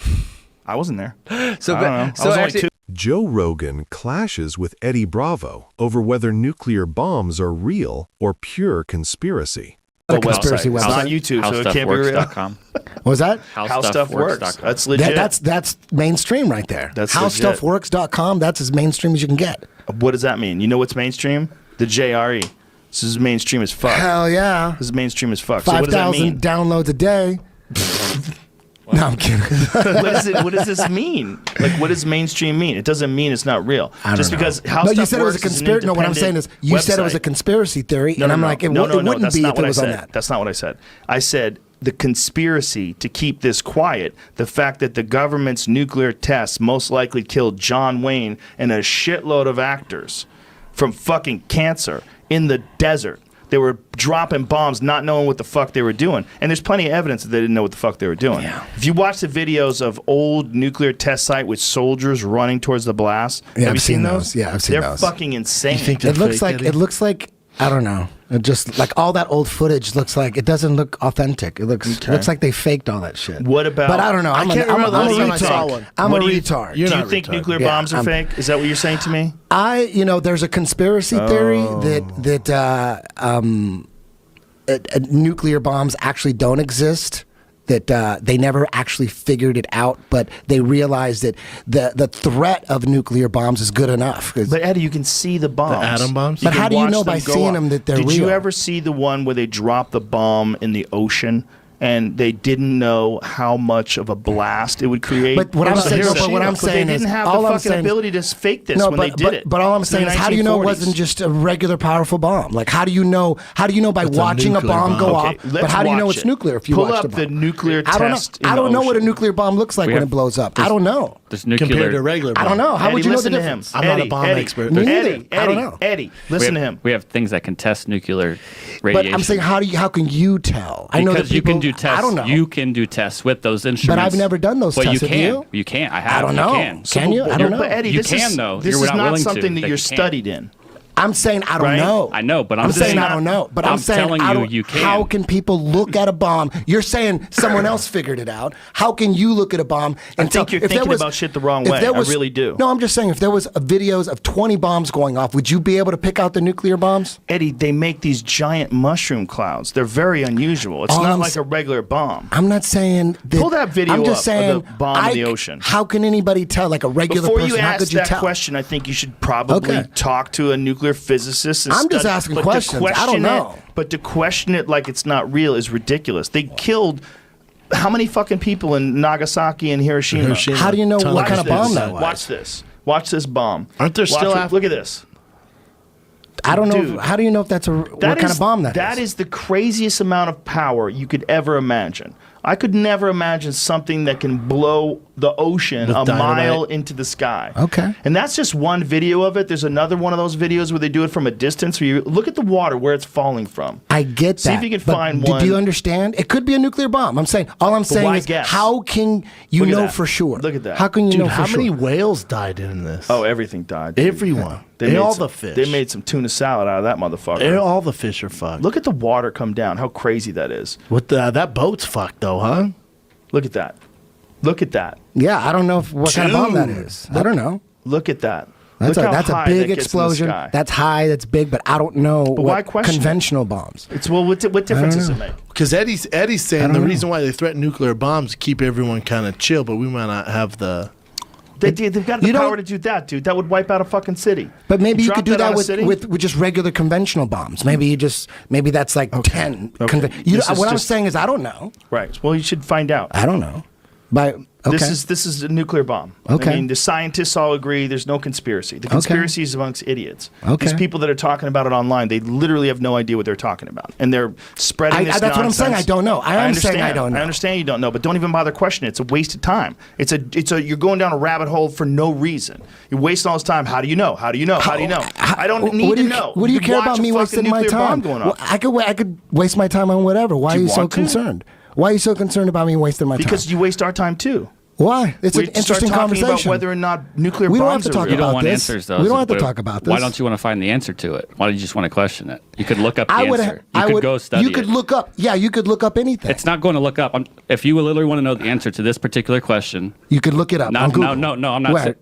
I wasn't there. So, I don't know. so I was actually, only 2. Joe Rogan clashes with Eddie Bravo over whether nuclear bombs are real or pure conspiracy. A conspiracy website. It's on YouTube, so it can't be real. What was that? How Stuff Works. That's legit. That's mainstream right there. That's HowStuffWorks.com. That's as mainstream as you can get. What does that mean? You know what's mainstream? The JRE. This is mainstream as fuck. Hell yeah. This is mainstream as fuck. So what does that mean? 5,000 downloads a day. No, I'm kidding. What does this mean? Like, what does mainstream mean? It doesn't mean it's not real. Just because how no, stuff you said it was a works is an conspiracy. No, what I'm saying is you said it was a website. conspiracy theory, and I'm like, it wouldn't be if it was on that. That's not what I said. I said the conspiracy to keep this quiet, the fact that the government's nuclear tests most likely killed John Wayne and a shitload of actors from fucking cancer in the desert. They were dropping bombs, not knowing what the fuck they were doing. And there's plenty of evidence that they didn't know what the fuck they were doing. Yeah. If you watch the videos of old nuclear test site with soldiers running towards the blast, have you seen those? Yeah, I've seen those. They're fucking insane. It looks like I don't know. Just like all that old footage looks like it doesn't look authentic. It looks like they faked all that shit. What about? But I don't know. I'm a retard. Do you think nuclear bombs are fake? Is that what you're saying to me? There's a conspiracy theory that nuclear bombs actually don't exist. That they never actually figured it out, but they realized that the threat of nuclear bombs is good enough. But Eddie, you can see the bombs. The atom bombs? But how do you know by seeing them that they're real? Did you ever see the one where they dropped the bomb in the ocean and they didn't know how much of a blast it would create? But what I'm saying is, they didn't have the fucking ability to fake this when they did it. But all I'm saying is, how do you know it wasn't just a regular powerful bomb? Like, how do you know by watching a bomb go off? But how do you know it's nuclear if you watch the bomb? Pull up the nuclear test. I don't know what a nuclear bomb looks like when it blows up. I don't know. There's nuclear compared to a regular bomb. I don't know. How would you know the difference? I'm not a bomb expert. Me neither. I don't know. Eddie, listen to him. We have things that can test nuclear radiation. But I'm saying, how can you tell? I know that because you can do tests. I don't know. You can do tests with those instruments. But I've never done those tests. You can. You? You can. I have. I don't know. Can you? I don't know. But Eddie, you can though. This is not something that you're studied in. I'm saying I don't know. I know, but I'm saying I don't know. But I'm saying telling you can. How can people look at a bomb? You're saying someone else figured it out. How can you look at a bomb and I think you're thinking about shit the wrong way. I really do. No, I'm just saying if there was videos of 20 bombs going off, would you be able to pick out the nuclear bombs? Eddie, they make these giant mushroom clouds. They're very unusual. It's not like a regular bomb. I'm not saying that. Pull that video I'm just up saying, of the bomb in the ocean. How can anybody tell, like a regular Before person, you how could ask you that tell? question, I think you should probably talk to a nuclear physicist. I'm just asking questions. I don't know. But to question it like it's not real is ridiculous. They killed how many fucking people in Nagasaki and Hiroshima? How do you know what kind of bomb that was? Watch this. Watch this bomb. Aren't there still? Look at this. I don't know. How do you know if that's what kind of bomb that is? That is the craziest amount of power you could ever imagine. I could never imagine something that can blow the ocean a mile into the sky. Okay. And that's just one video of it. There's another one of those videos where they do it from a distance where you look at the water where it's falling from. I get that. See if you can find one. Do you understand? It could be a nuclear bomb. I'm saying, all I'm saying is, how can you know for sure? Look at that. How can you know for sure? How many whales died in this? Oh, everything died. Everyone. All the fish. They made some tuna salad out of that motherfucker. All the fish are fucked. Look at the water come down. How crazy that is. That boat's fucked though, huh? Look at that. Look at that. Yeah, I don't know what kind of bomb that is. I don't know. Look at that. That's a big explosion. That's high. That's big, but I don't know what conventional bombs. It's what difference does it make? Because Eddie's saying the reason why they threaten nuclear bombs to keep everyone kind of chill, but we might not have the. They've got the power to do that, dude. That would wipe out a fucking city. But maybe you could do that with just regular conventional bombs. Maybe that's like 10. Okay. What I'm saying is I don't know. Right. Well, you should find out. I don't know. This is a nuclear bomb. Okay. I mean, the scientists all agree there's no conspiracy. The conspiracy is amongst idiots. Okay. These people that are talking about it online, they literally have no idea what they're talking about. And they're spreading this That's nonsense. what I'm saying. I don't know. I understand I don't know. I understand you don't know, but don't even bother questioning it. It's a waste of time. You're going down a rabbit hole for no reason. You're wasting all this time. How do you know? How do you know? How do you know? I don't need to know. What do you care about me wasting my time? I could waste my time on whatever. Why are you so concerned? Why are you so concerned about me wasting my time? Because you waste our time too. Why? It's an interesting conversation. About whether or not nuclear bombs are real. We don't have to talk about this. Answers, though, we don't have to talk about this. Why don't you want to find the answer to it? Why do you just want to question it? You could look up the answer. You could go study it. You could look up. Yeah, you could look up anything. It's not going to look up. If you literally want to know the answer to this particular question, you could look it up on Google. No, I'm not. Where?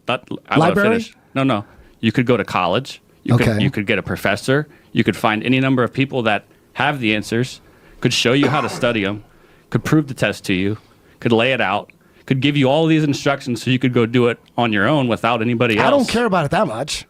I Library? No. You could go to college. You could get a professor. You could find any number of people that have the answers, could show you how to study them, could prove the test to you, could lay it out, could give you all these instructions so you could go do it on your own without anybody else. I don't care about it that much.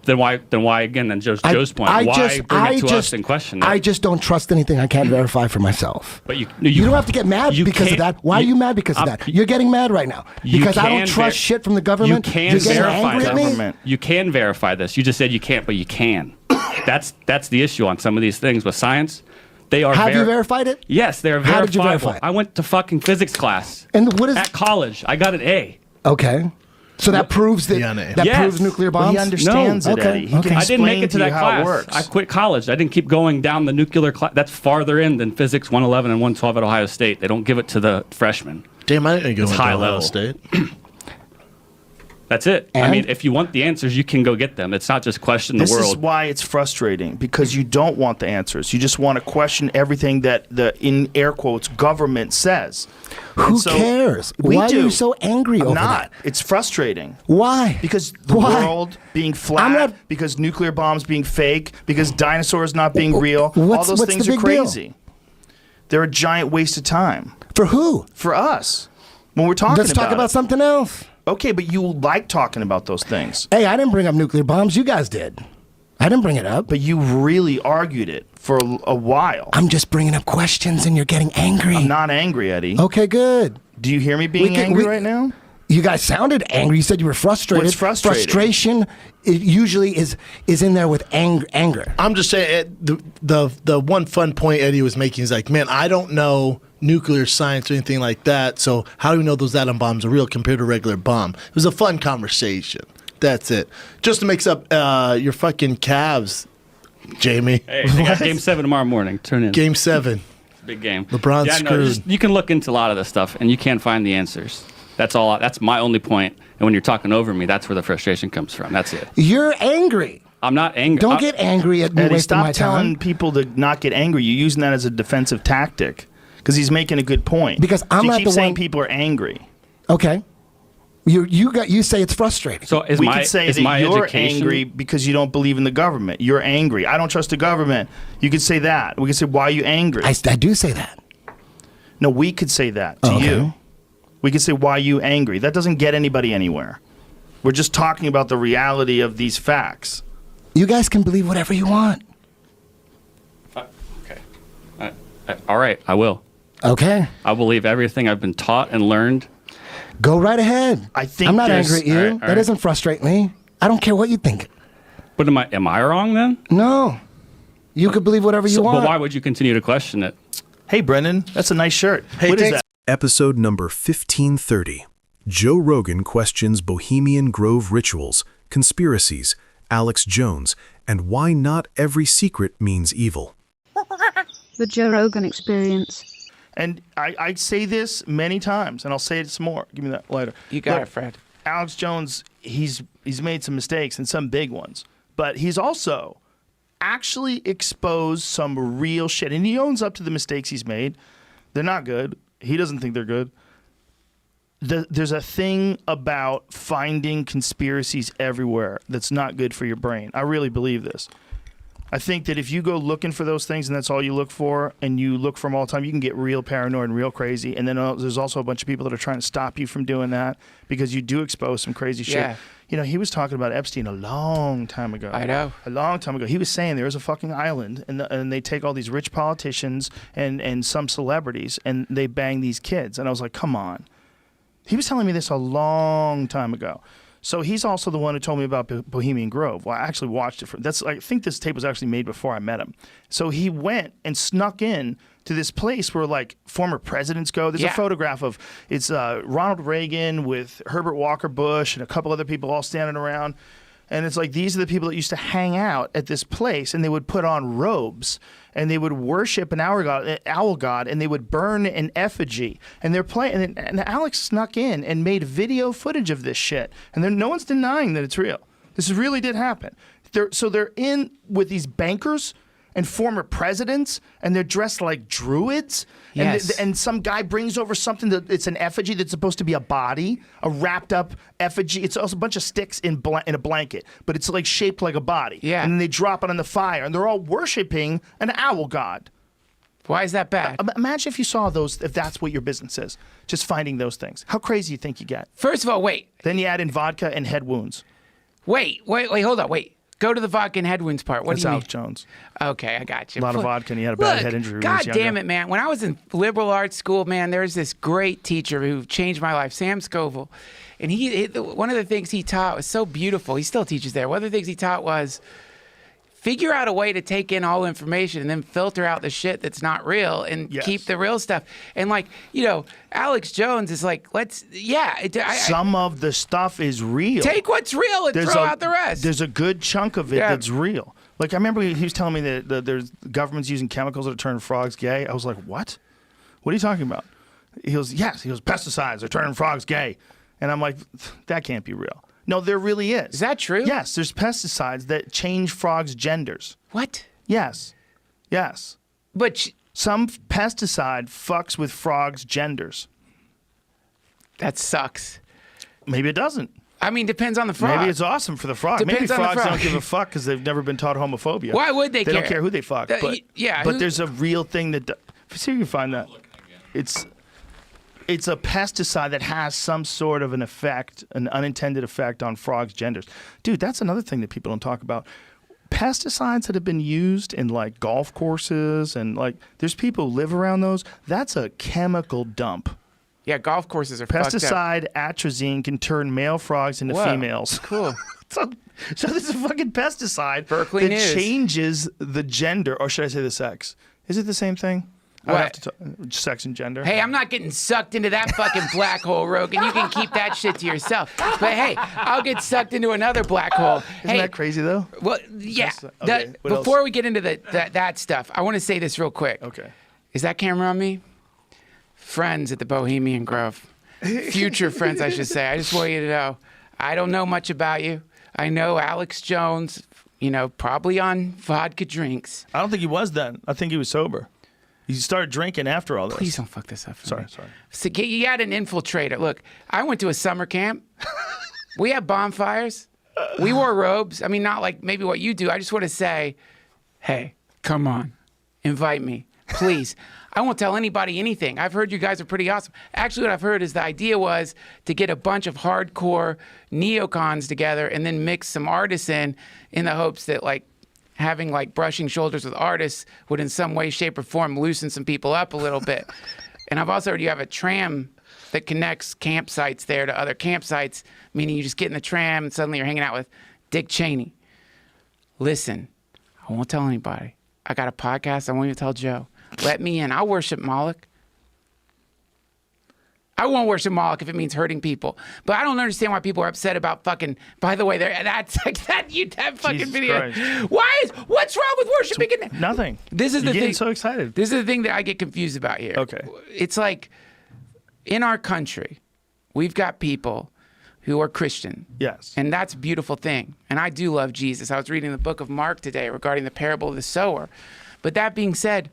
Then why again, then Joe's point, why bring it to us and question it? I just don't trust anything I can't verify for myself. But you don't have to get mad because of that. Why are you mad because of that? You're getting mad right now. Because I don't trust shit from the government. You can verify this. You can verify this. You just said you can't, but you can. That's the issue on some of these things with science. They are. Have you verified it? Yes, they are verifiable. How did you verify it? I went to fucking physics class. And what is at college? I got an A. Okay. So that proves proves nuclear bombs? Well, he understands it, Eddie. He can I didn't make it to that class. It works. I quit college. I didn't keep going down the nuclear class. That's farther in than physics 111 and 112 at Ohio State. They don't give it to the freshmen. Damn, I didn't go to Ohio State. That's it. And? I mean, if you want the answers, you can go get them. It's not just question the world. This is why it's frustrating, because you don't want the answers. You just want to question everything that the, in air quotes, government says. Who cares? Why are you so angry over that? It's frustrating. Why? Because the world being flat, because nuclear bombs being fake, because dinosaurs not being real, all those things are crazy. They're a giant waste of time. For who? For us. When we're talking Let's talk about something else. Okay, but you like talking about those things. Hey, I didn't bring up nuclear bombs. You guys did. I didn't bring it up. But you really argued it for a while. I'm just bringing up questions and you're getting angry. I'm not angry, Eddie. Okay, good. Do you hear me being angry right now? You guys sounded angry. You said you were frustrated. What's frustrating? Frustration usually is in there with anger. I'm just saying, the one fun point Eddie was making is like, man, I don't know nuclear science or anything like that, so how do we know those atom bombs are real compared to a regular bomb? It was a fun conversation. That's it. Just to mix up your fucking Cavs, Jamie. Hey, they got Game 7 tomorrow morning. Turn in. Game 7. Big game. LeBron's screwed. You can look into a lot of this stuff, and you can't find the answers. That's all. That's my only point. And when you're talking over me, that's where the frustration comes from. That's it. You're angry. I'm not angry. Don't get angry at me. Eddie, stop telling people to not get angry. You're using that as a defensive tactic. Because he's making a good point. Because I'm not the one. You keep saying people are angry. Okay. You say it's frustrating. So we could say that you're angry because you don't believe in the government. You're angry. I don't trust the government. You could say that. We could say, why are you angry? I do say that. No, we could say that to you. We could say, why are you angry? That doesn't get anybody anywhere. We're just talking about the reality of these facts. You guys can believe whatever you want. Okay. All right, I will. Okay. I believe everything I've been taught and learned. Go right ahead. I'm not angry at you. That doesn't frustrate me. I don't care what you think. But am I wrong then? No. You could believe whatever you want. But why would you continue to question it? Hey, Brendan, that's a nice shirt. Hey, what is that? Episode number 1530. Joe Rogan questions Bohemian Grove rituals, conspiracies, Alex Jones, and why not every secret means evil. The Joe Rogan Experience. And I say this many times, and I'll say it some more. Give me that lighter. You got it, Fred. Alex Jones, he's made some mistakes, and some big ones. But he's also actually exposed some real shit. And he owns up to the mistakes he's made. They're not good. He doesn't think they're good. There's a thing about finding conspiracies everywhere that's not good for your brain. I really believe this. I think that if you go looking for those things and that's all you look for, and you look for them all the time, you can get real paranoid and real crazy. And then there's also a bunch of people that are trying to stop you from doing that because you do expose some crazy shit. Yeah. You know, he was talking about Epstein a long time ago. I know. A long time ago. He was saying there is a fucking island, and they take all these rich politicians and some celebrities, and they bang these kids. And I was like, come on. He was telling me this a long time ago. So he's also the one who told me about Bohemian Grove. Well, I actually watched it. I think this tape was actually made before I met him. So he went and snuck in to this place where like former presidents go. There's a photograph of it's Ronald Reagan with Herbert Walker Bush and a couple other people all standing around. And it's like these are the people that used to hang out at this place, and they would put on robes and they would worship an owl god, and they would burn an effigy. And they're playing, and Alex snuck in and made video footage of this shit. And no one's denying that it's real. This really did happen. They're in with these bankers and former presidents, and they're dressed like druids. Yes. And some guy brings over something it's an effigy that's supposed to be a body, a wrapped up effigy. It's also a bunch of sticks in a blanket, but it's like shaped like a body. Yeah. And then they drop it on the fire, and they're all worshiping an owl god. Why is that bad? Imagine if you saw those, if that's what your business is, just finding those things. How crazy do you think you get? First of all, wait. Then you add in vodka and head wounds. Wait, hold on, wait. Go to the vodka and head wounds part. What That's do you Alex mean? Jones. Okay, I got you. A lot of vodka, and he had a bad head injury. God damn it, man. When I was in liberal arts school, man, there's this great teacher who changed my life, Sam Scoville. And one of the things he taught was so beautiful. He still teaches there. One of the things he taught was figure out a way to take in all information and then filter out the shit that's not real and keep the real stuff. And like, Alex Jones is like, some of the stuff is real. Take what's real and throw out the rest. There's a good chunk of it that's real. Like I remember he was telling me that there's government's using chemicals that turn frogs gay. I was like, what? What are you talking about? He goes, yes. He goes, pesticides are turning frogs gay. And I'm like, that can't be real. No, there really is. Is that true? Yes, there's pesticides that change frogs' genders. What? Yes. But some pesticide fucks with frogs' genders. That sucks. Maybe it doesn't. I mean, depends on the frog. Maybe it's awesome for the frog. Maybe frogs don't give a fuck because they've never been taught homophobia. Why would they care? They don't care who they fuck. But there's a real thing that... See if you can find that. It's a pesticide that has some sort of an effect, an unintended effect on frogs' genders. Dude, that's another thing that people don't talk about. Pesticides that have been used in like golf courses and like there's people who live around those. That's a chemical dump. Yeah, golf courses are fucked up. Pesticide atrazine can turn male frogs into females. Cool. So this is a fucking pesticide Berkeley that News. changes the gender, or should I say the sex? Is it the same thing? I would have to sex and gender. Hey, I'm not getting sucked into that fucking black hole, Rogan. You can keep that shit to yourself. But hey, I'll get sucked into another black hole. Isn't that crazy though? Well, yeah. Okay, Before we get into that stuff, I want to say this real quick. Okay. Is that camera on me? Friends at the Bohemian Grove. Future friends, I should say. I just want you to know, I don't know much about you. I know Alex Jones, probably on vodka drinks. I don't think he was then. I think he was sober. He started drinking after all this. Please don't fuck this up. Sorry. So you had an infiltrator. Look, I went to a summer camp. We had bonfires. We wore robes. I mean, not like maybe what you do. I just want to say, hey, come on. Invite me. Please. I won't tell anybody anything. I've heard you guys are pretty awesome. Actually, what I've heard is the idea was to get a bunch of hardcore neocons together and then mix some artists in the hopes that like having like brushing shoulders with artists would in some way, shape, or form loosen some people up a little bit. And I've also heard you have a tram that connects campsites there to other campsites, meaning you just get in the tram and suddenly you're hanging out with Dick Cheney. Listen, I won't tell anybody. I got a podcast. I won't even tell Joe. Let me in. I'll worship Moloch. I won't worship Moloch if it means hurting people. But I don't understand why people are upset about fucking. By the way, that fucking Jesus video. Christ. What's wrong with worshiping it? Nothing. This is You're the getting thing. so excited. This is the thing that I get confused about here. Okay. It's like in our country, we've got people who are Christian. Yes. And that's a beautiful thing. And I do love Jesus. I was reading the book of Mark today regarding the parable of the sower. But that being said,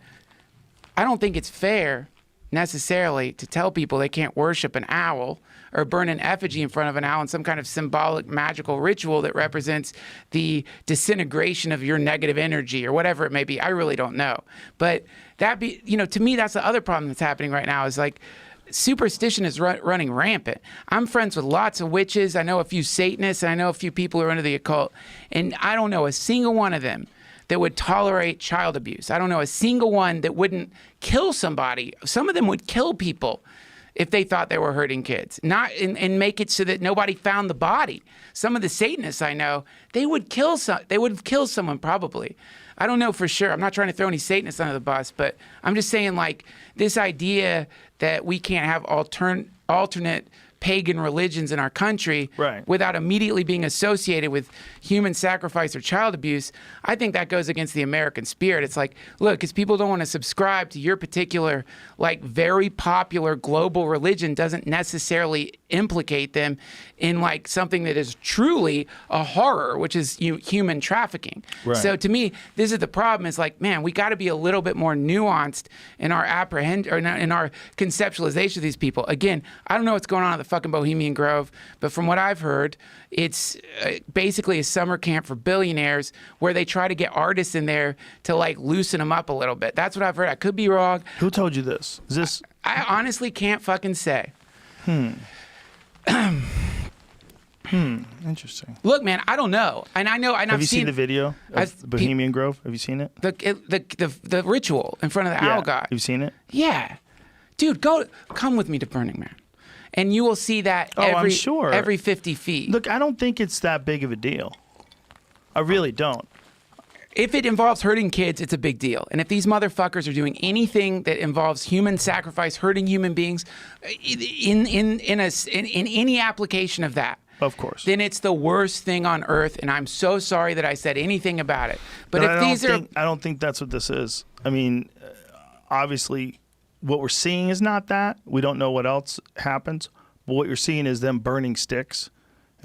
I don't think it's fair necessarily to tell people they can't worship an owl or burn an effigy in front of an owl in some kind of symbolic magical ritual that represents the disintegration of your negative energy or whatever it may be. I really don't know. But to me, that's the other problem that's happening right now is like superstition is running rampant. I'm friends with lots of witches. I know a few Satanists. I know a few people who are into the occult. And I don't know a single one of them that would tolerate child abuse. I don't know a single one that wouldn't kill somebody. Some of them would kill people if they thought they were hurting kids, and make it so that nobody found the body. Some of the Satanists I know, they would kill someone probably. I don't know for sure. I'm not trying to throw any Satanists under the bus, but I'm just saying like this idea that we can't have alternate pagan religions in our country without immediately being associated with human sacrifice or child abuse, I think that goes against the American spirit. It's like, look, because people don't want to subscribe to your particular, like, very popular global religion doesn't necessarily implicate them in, like, something that is truly a horror, which is human trafficking. Right. So to me, this is the problem. Is like, man, we got to be a little bit more nuanced in our in our conceptualization of these people. Again, I don't know what's going on at the fucking Bohemian Grove, but from what I've heard, it's basically a summer camp for billionaires where they try to get artists in there to like loosen them up a little bit. That's what I've heard. I could be wrong. Who told you this? Is this? I honestly can't fucking say. Interesting. Look, man, I don't know, and I know. And Have you seen the video of Bohemian Grove? Have you seen it? The ritual in front of the owl guy. Have you seen it? Yeah, dude, come with me to Burning Man, and you will see that I'm sure. every 50 feet. Look, I don't think it's that big of a deal. I really don't. If it involves hurting kids, it's a big deal. And if these motherfuckers are doing anything that involves human sacrifice, hurting human beings, in any application of that, of course, then it's the worst thing on earth. And I'm so sorry that I said anything about it. But I don't think that's what this is. I mean, obviously, what we're seeing is not that. We don't know what else happens. But what you're seeing is them burning sticks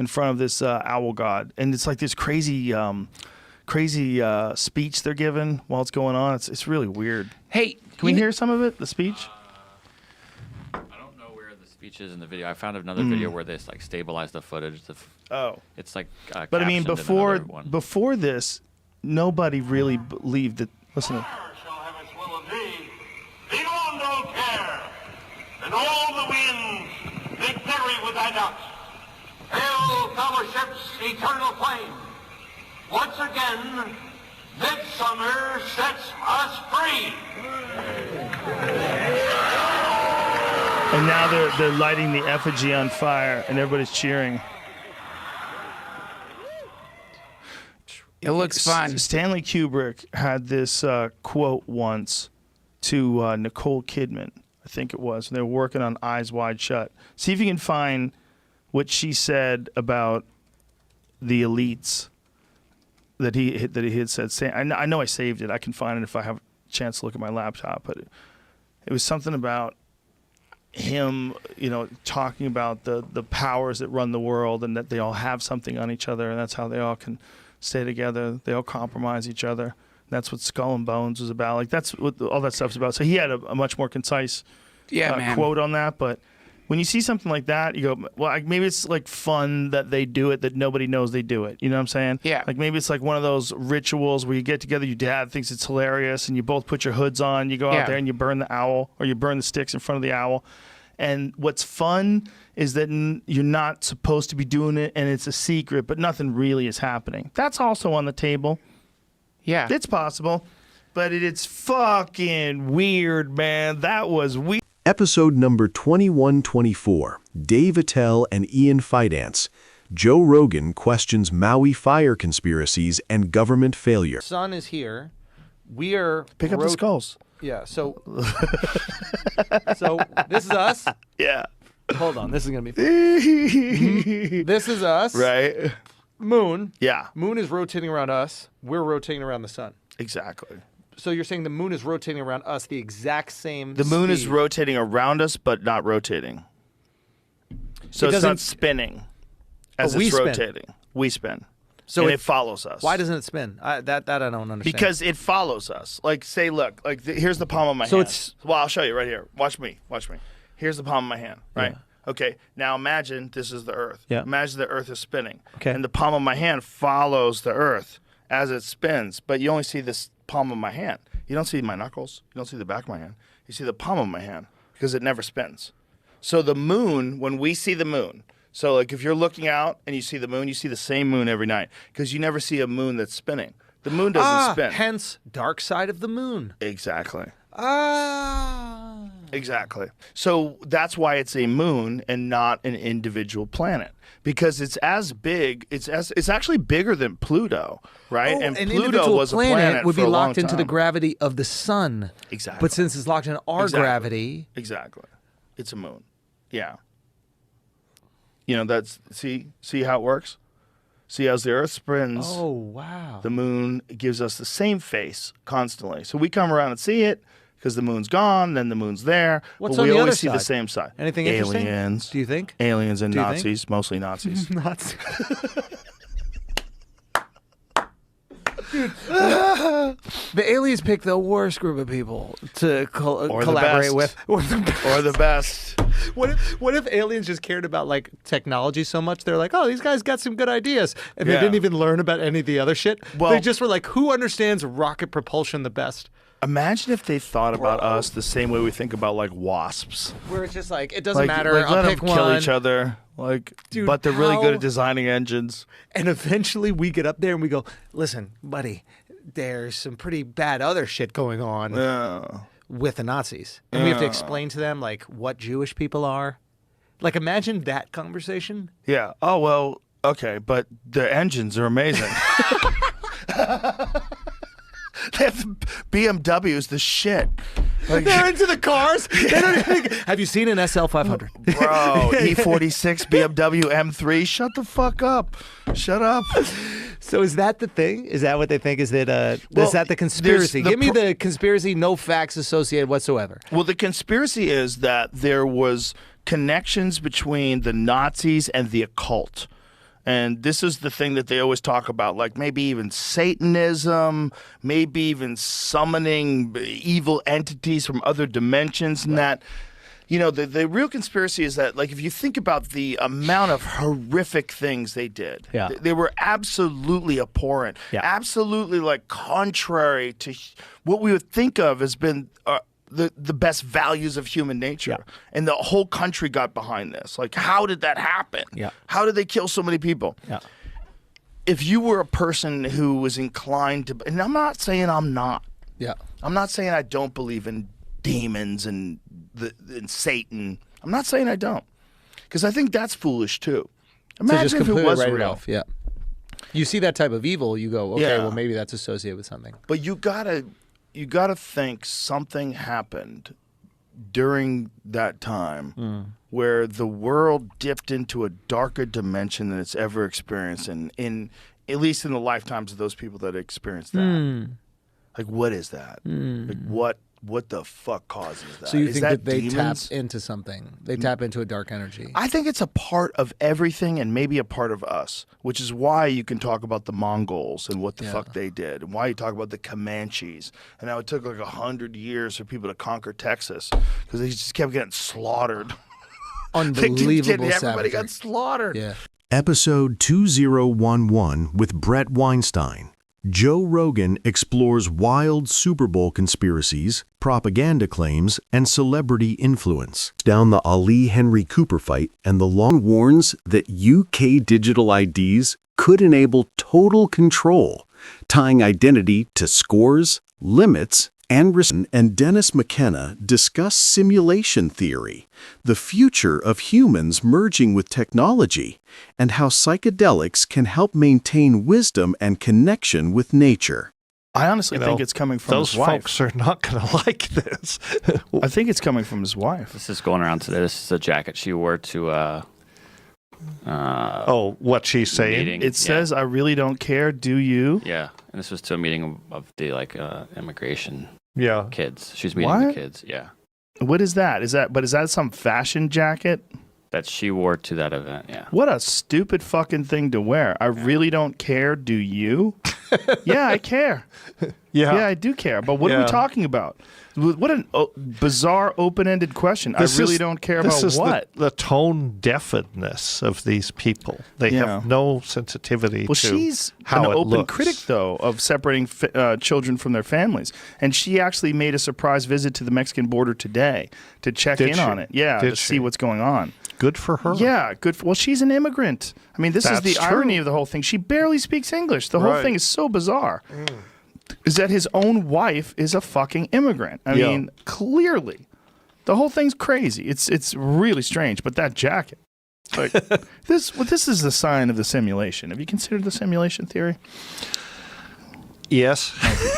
in front of this owl god, and it's like this crazy speech they're giving while it's going on. It's really weird. Hey, can we hear some of it? The speech. I don't know where the speech is in the video. I found another video where they like stabilize the footage. It's like. But I mean, before this, nobody really believed that. Listen. And all the winds that carry with thy ducks, hail fellowship's eternal flame. Once again, midsummer sets us free. And now they're lighting the effigy on fire, and everybody's cheering. It looks fun. Stanley Kubrick had this quote once to Nicole Kidman, I think it was, and they were working on Eyes Wide Shut. See if you can find what she said about the elites that he had said. I know I saved it. I can find it if I have a chance to look at my laptop. But it was something about him, talking about the powers that run the world and that they all have something on each other, and that's how they all can stay together. They all compromise each other. That's what Skull and Bones was about. Like, that's what all that stuff's about. So he had a much more concise quote on that. But when you see something like that, you go, well, maybe it's like fun that they do it, that nobody knows they do it. You know what I'm saying? Yeah. Like maybe it's like one of those rituals where you get together, your dad thinks it's hilarious, and you both put your hoods on, you go out there and you burn the owl, or you burn the sticks in front of the owl. And what's fun is that you're not supposed to be doing it, and it's a secret, but nothing really is happening. That's also on the table. Yeah. It's possible, but it's fucking weird, man. That was weird. Episode number 2124, Dave Attell and Ian Fidance. Joe Rogan questions Maui fire conspiracies and government failure. Sun is here. We are... Pick up the skulls. Yeah, so... so, this is us. Yeah. Hold on, this is going to be fun. This is us. Right. Moon. Yeah. Moon is rotating around us. We're rotating around the sun. Exactly. So you're saying the moon is rotating around us the exact same The moon speed. is rotating around us, but not rotating. So it's not spinning as it's rotating. We spin. So it follows us. Why doesn't it spin? That I don't understand. Because it follows us. Like, say, look, like here's the palm of my hand. Well, I'll show you right here. Watch me. Here's the palm of my hand, right? Yeah. Okay, now imagine this is the Earth. Yeah. Imagine the Earth is spinning. Okay. And the palm of my hand follows the Earth as it spins, but you only see this palm of my hand. You don't see my knuckles. You don't see the back of my hand. You see the palm of my hand because it never spins. So the moon, when we see the moon, so like if you're looking out and you see the moon, you see the same moon every night because you never see a moon that's spinning. The moon doesn't spin. Hence, dark side of the moon. Exactly. Exactly. So that's why it's a moon and not an individual planet, because it's as big. It's actually bigger than Pluto, right? Oh, and an Pluto was a planet would be for a locked long into the time. gravity of the sun. Exactly. But since it's locked in our gravity, exactly, it's a moon. Yeah. That's see how it works. See, as the Earth spins, oh wow, the moon gives us the same face constantly. So we come around and see it because the moon's gone, then the moon's there. What's but on we the always other see the side? same side. Anything interesting? Aliens. Do you think? Aliens and Do you think? Nazis, mostly Nazis. Nazis. Dude, the aliens pick the worst group of people to collaborate with. Or the best. What if aliens just cared about like technology so much? They're like, oh, these guys got some good ideas, and they didn't even learn about any of the other shit. Well, they just were like, who understands rocket propulsion the best? Imagine if they thought about us the same way we think about like wasps. Where it's just like, it doesn't matter. Like, I'll let pick them kill one. each other. Like, Dude, but they're really good at designing engines. And eventually we get up there and we go, listen, buddy, there's some pretty bad other shit going on with the Nazis. And we have to explain to them like what Jewish people are. Like, imagine that conversation. Yeah. Oh, well, okay, but the engines are amazing. They have BMWs, the shit. Like, they're into the cars. They don't even, have you seen an SL500? Bro, E46 BMW M3. Shut the fuck up. Shut up. So is that the thing? Is that what they think? Is that is that the conspiracy? Give me the conspiracy, no facts associated whatsoever. Well, the conspiracy is that there was connections between the Nazis and the occult. And this is the thing that they always talk about, like maybe even Satanism, maybe even summoning evil entities from other dimensions, and that, you know, the real conspiracy is that, like, if you think about the amount of horrific things they did, they were absolutely abhorrent, absolutely, like, contrary to what we would think of as been the best values of human nature. And the whole country got behind this. Like, how did that happen? How did they kill so many people? If you were a person who was inclined to, and I'm not saying I'm not. I'm not saying I don't believe in demons and Satan. I'm not saying I don't. Because I think that's foolish too. Imagine if it was real. You see that type of evil, you go, okay, well, maybe that's associated with something. But you gotta think something happened during that time where the world dipped into a darker dimension than it's ever experienced, in at least in the lifetimes of those people that experienced that. Like, what is that? Like, what the fuck causes that? So you think that they demons? tap into something? They tap into a dark energy? I think it's a part of everything and maybe a part of us, which is why you can talk about the Mongols and what the fuck they did, and why you talk about the Comanches, and how it took like 100 years for people to conquer Texas because they just kept getting slaughtered. Unbelievable Everybody got slaughtered. Episode 2011 with Brett Weinstein. Joe Rogan explores wild Super Bowl conspiracies, propaganda claims, and celebrity influence. Down the Ali Henry Cooper fight, and the long warns that UK digital IDs could enable total control, tying identity to scores, limits, and Dennis McKenna discuss simulation theory, the future of humans merging with technology, and how psychedelics can help maintain wisdom and connection with nature. I honestly think it's coming from his wife. Those folks are not going to like this. I think it's coming from his wife. This is going around today. This is a jacket she wore to what she's saying? Meeting. It says, I really don't care, do you? Yeah, and this was to a meeting of the immigration kids. She's meeting the kids. Yeah. What is that? Is that some fashion jacket? That she wore to that event, yeah. What a stupid fucking thing to wear. I really don't care, do you? Yeah, I care. Yeah, I do care. But what are we talking about? What a bizarre, open-ended question. I really don't care about what? This is the tone-deafness of these people. They have no sensitivity to she's how an it open looks. critic, though, of separating children from their families. And she actually made a surprise visit to the Mexican border today to check in on it. Yeah, to see what's going on. Good for her. Yeah, good. Well, she's an immigrant. I mean, this is the irony of the whole thing. She barely speaks English. The whole thing is so bizarre. Is that his own wife is a fucking immigrant. I mean, clearly. The whole thing's crazy. It's really strange. But that jacket, like this is the sign of the simulation. Have you considered the simulation theory? Yes.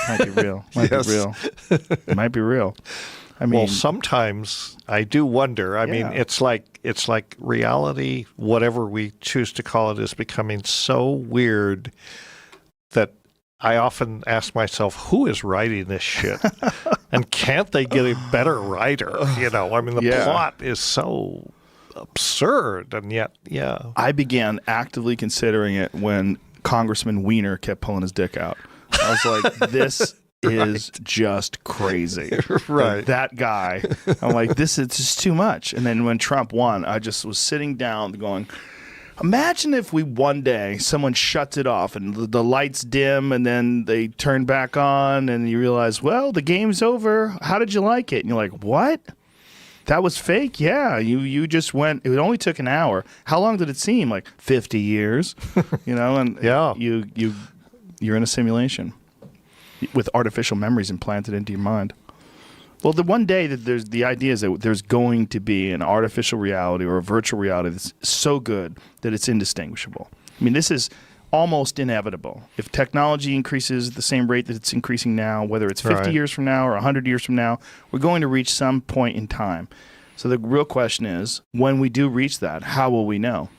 Might be real. Might be real. It might be real. I mean, well, sometimes I do wonder. I mean, it's like reality, whatever we choose to call it, is becoming so weird that I often ask myself, who is writing this shit? And can't they get a better writer? You know, I mean, the plot is so absurd, and yet, I began actively considering it when Congressman Weiner kept pulling his dick out. I was like, this is just crazy. Right. That guy. I'm like, this is just too much. And then when Trump won, I just was sitting down going, imagine if one day someone shuts it off and the lights dim and then they turn back on and you realize, well, the game's over. How did you like it? And you're like, what? That was fake? Yeah, you just went. It only took an hour. How long did it seem? Like 50 years, you know? And you're in a simulation with artificial memories implanted into your mind. Well, the one day that the idea is that there's going to be an artificial reality or a virtual reality that's so good that it's indistinguishable. I mean, this is almost inevitable. If technology increases at the same rate that it's increasing now, whether it's 50 years from now or 100 years from now, we're going to reach some point in time. So the real question is, when we do reach that, how will we know?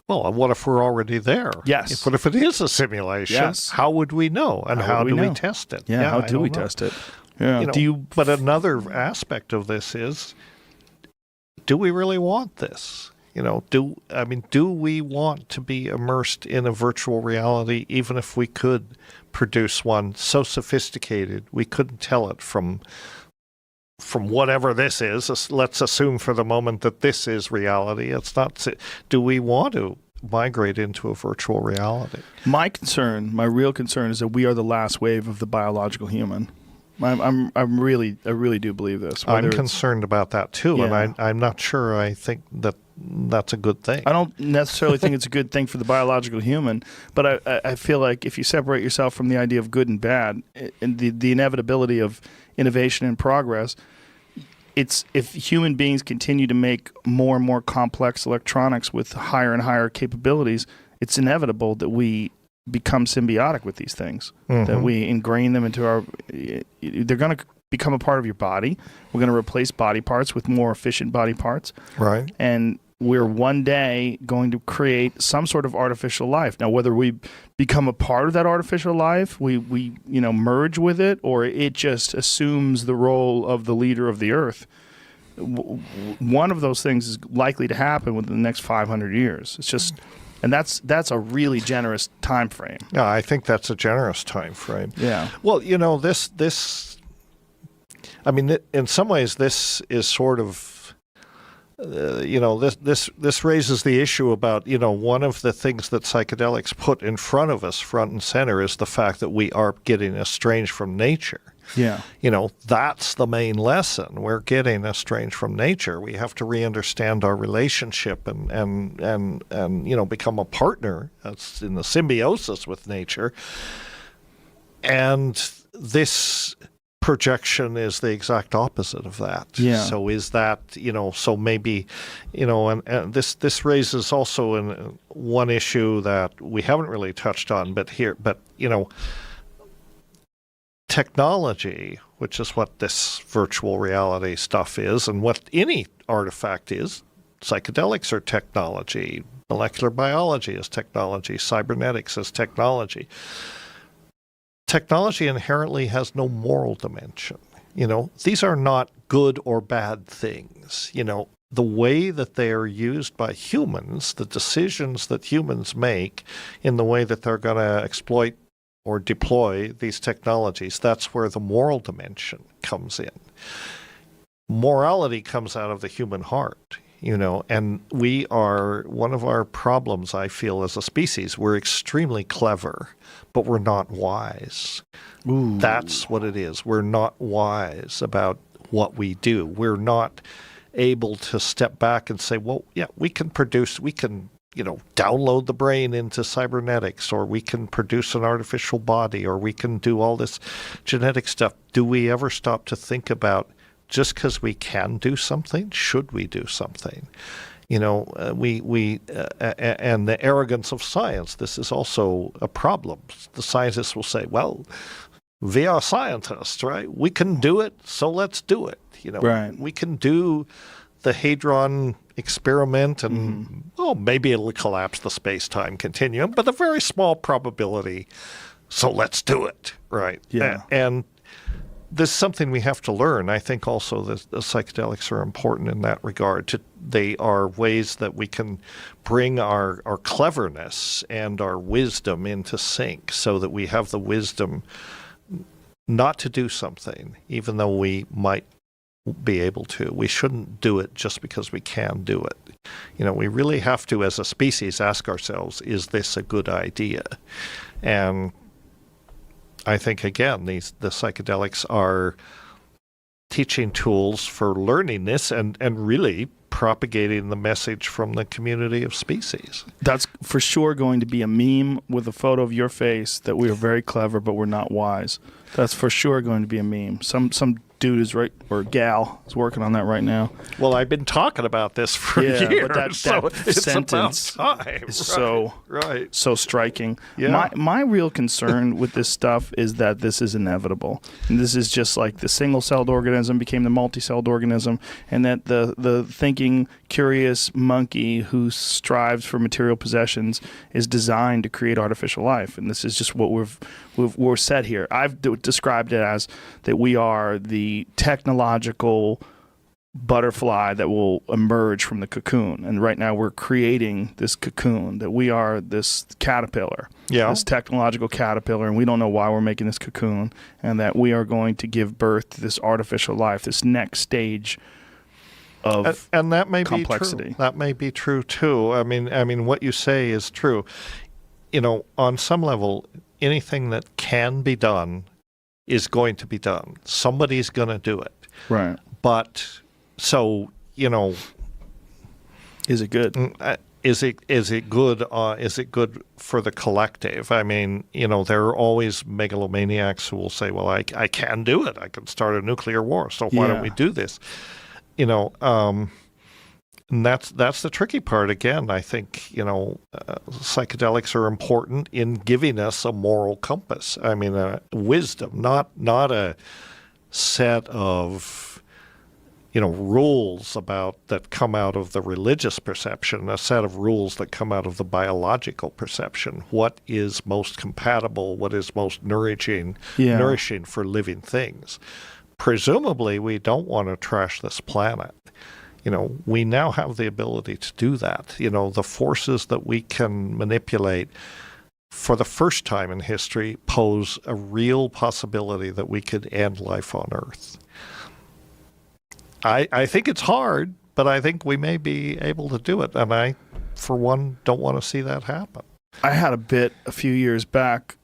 Well, what if we're already there? Yes. What if it is a simulation? Yes. How would we know? And how do we test it? Yeah, how do we test it? Yeah. You know, but another aspect of this is, do we really want this? Do we want to be immersed in a virtual reality, even if we could produce one so sophisticated we couldn't tell it from whatever this is? Let's assume for the moment that this is reality. It's not. Do we want to migrate into a virtual reality? My real concern, is that we are the last wave of the biological human. I really do believe this. I'm concerned about that too, and I'm not sure. I think that's a good thing. I don't necessarily think it's a good thing for the biological human, but I feel like if you separate yourself from the idea of good and bad and the inevitability of innovation and progress, if human beings continue to make more and more complex electronics with higher and higher capabilities, it's inevitable that we become symbiotic with these things, that we ingrain them into they're going to become a part of your body. We're going to replace body parts with more efficient body parts. Right. And we're one day going to create some sort of artificial life. Now, whether we become a part of that artificial life, we merge with it, or it just assumes the role of the leader of the earth, one of those things is likely to happen within the next 500 years. It's just... And that's a really generous time frame. Yeah, I think that's a generous time frame. Yeah. Well, this I mean, in some ways, this is sort of, this raises the issue about, one of the things that psychedelics put in front of us, front and center, is the fact that we are getting estranged from nature. Yeah. That's the main lesson. We're getting estranged from nature. We have to re-understand our relationship and become a partner that's in the symbiosis with nature. And this projection is the exact opposite of that. Yeah. So is that, so maybe, and this raises also one issue that we haven't really touched on, but technology, which is what this virtual reality stuff is, and what any artifact is. Psychedelics are technology. Molecular biology is technology. Cybernetics is technology. Technology inherently has no moral dimension. These are not good or bad things. The way that they are used by humans, the decisions that humans make in the way that they're going to exploit or deploy these technologies, that's where the moral dimension comes in. Morality comes out of the human heart, and we are, one of our problems, I feel, as a species, we're extremely clever, but we're not wise. Ooh. That's what it is. We're not wise about what we do. We're not able to step back and say, well, yeah, we can download the brain into cybernetics, or we can produce an artificial body, or we can do all this genetic stuff. Do we ever stop to think about, just because we can do something, should we do something? And the arrogance of science, this is also a problem. The scientists will say, well, we are scientists, right? We can do it, so let's do it. Right. We can do the Hadron experiment, and maybe it'll collapse the space-time continuum, but a very small probability. So let's do it, right? Yeah. And this is something we have to learn. I think also that the psychedelics are important in that regard. They are ways that we can bring our cleverness and our wisdom into sync, so that we have the wisdom not to do something, even though we might be able to. We shouldn't do it just because we can do it. We really have to, as a species, ask ourselves, is this a good idea? And I think, again, the psychedelics are teaching tools for learning this and really propagating the message from the community of species. That's for sure going to be a meme with a photo of your face that we are very clever, but we're not wise. That's for sure going to be a meme. Some dude is or gal is working on that right now. Well, I've been talking about this for years, but that sentence is so striking. Yeah. My real concern with this stuff is that this is inevitable. And this is just like the single-celled organism became the multi-celled organism, and that the thinking, curious monkey who strives for material possessions is designed to create artificial life. And this is just what we're set here. I've described it as that we are the technological butterfly that will emerge from the cocoon. And right now we're creating this cocoon, that we are this caterpillar, this technological caterpillar, and we don't know why we're making this cocoon, and that we are going to give birth to this artificial life, this next stage of and that may complexity. Be true. That may be true too. I mean, what you say is true. On some level, anything that can be done is going to be done. Somebody's going to do it. Right. But so, is it good? Is it good? Is it good for the collective? I mean, there are always megalomaniacs who will say, "Well, I can do it. I can start a nuclear war. So why don't we do this?" And that's the tricky part. Again, I think psychedelics are important in giving us a moral compass. I mean, wisdom, not a set of rules that come out of the religious perception, a set of rules that come out of the biological perception. What is most compatible? What is most nourishing for living things? Presumably, we don't want to trash this planet. We now have the ability to do that. The forces that we can manipulate for the first time in history pose a real possibility that we could end life on Earth. I think it's hard, but I think we may be able to do it. And I, for one, don't want to see that happen. I had a bit a few years back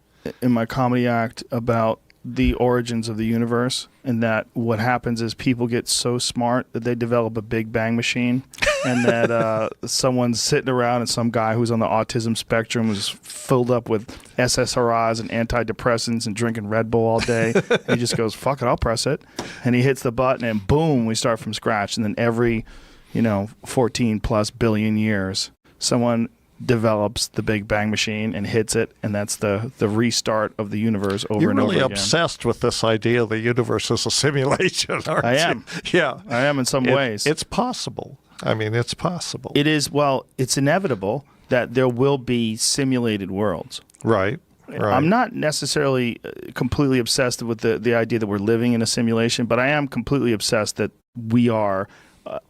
in my comedy act about the origins of the universe, and that what happens is people get so smart that they develop a Big Bang machine, and that someone's sitting around and some guy who's on the autism spectrum was filled up with SSRIs and antidepressants and drinking Red Bull all day. And he just goes, "Fuck it, I'll press it," and he hits the button, and boom, we start from scratch. And then every 14 plus billion years, someone develops the Big Bang machine and hits it, and that's the restart of the universe over and over again. You're really obsessed with this idea the universe is a simulation, aren't you? I am. Yeah. I am in some ways. It's possible. I mean, it's possible. It is. Well, it's inevitable that there will be simulated worlds. Right. I'm not necessarily completely obsessed with the idea that we're living in a simulation, but I am completely obsessed that we are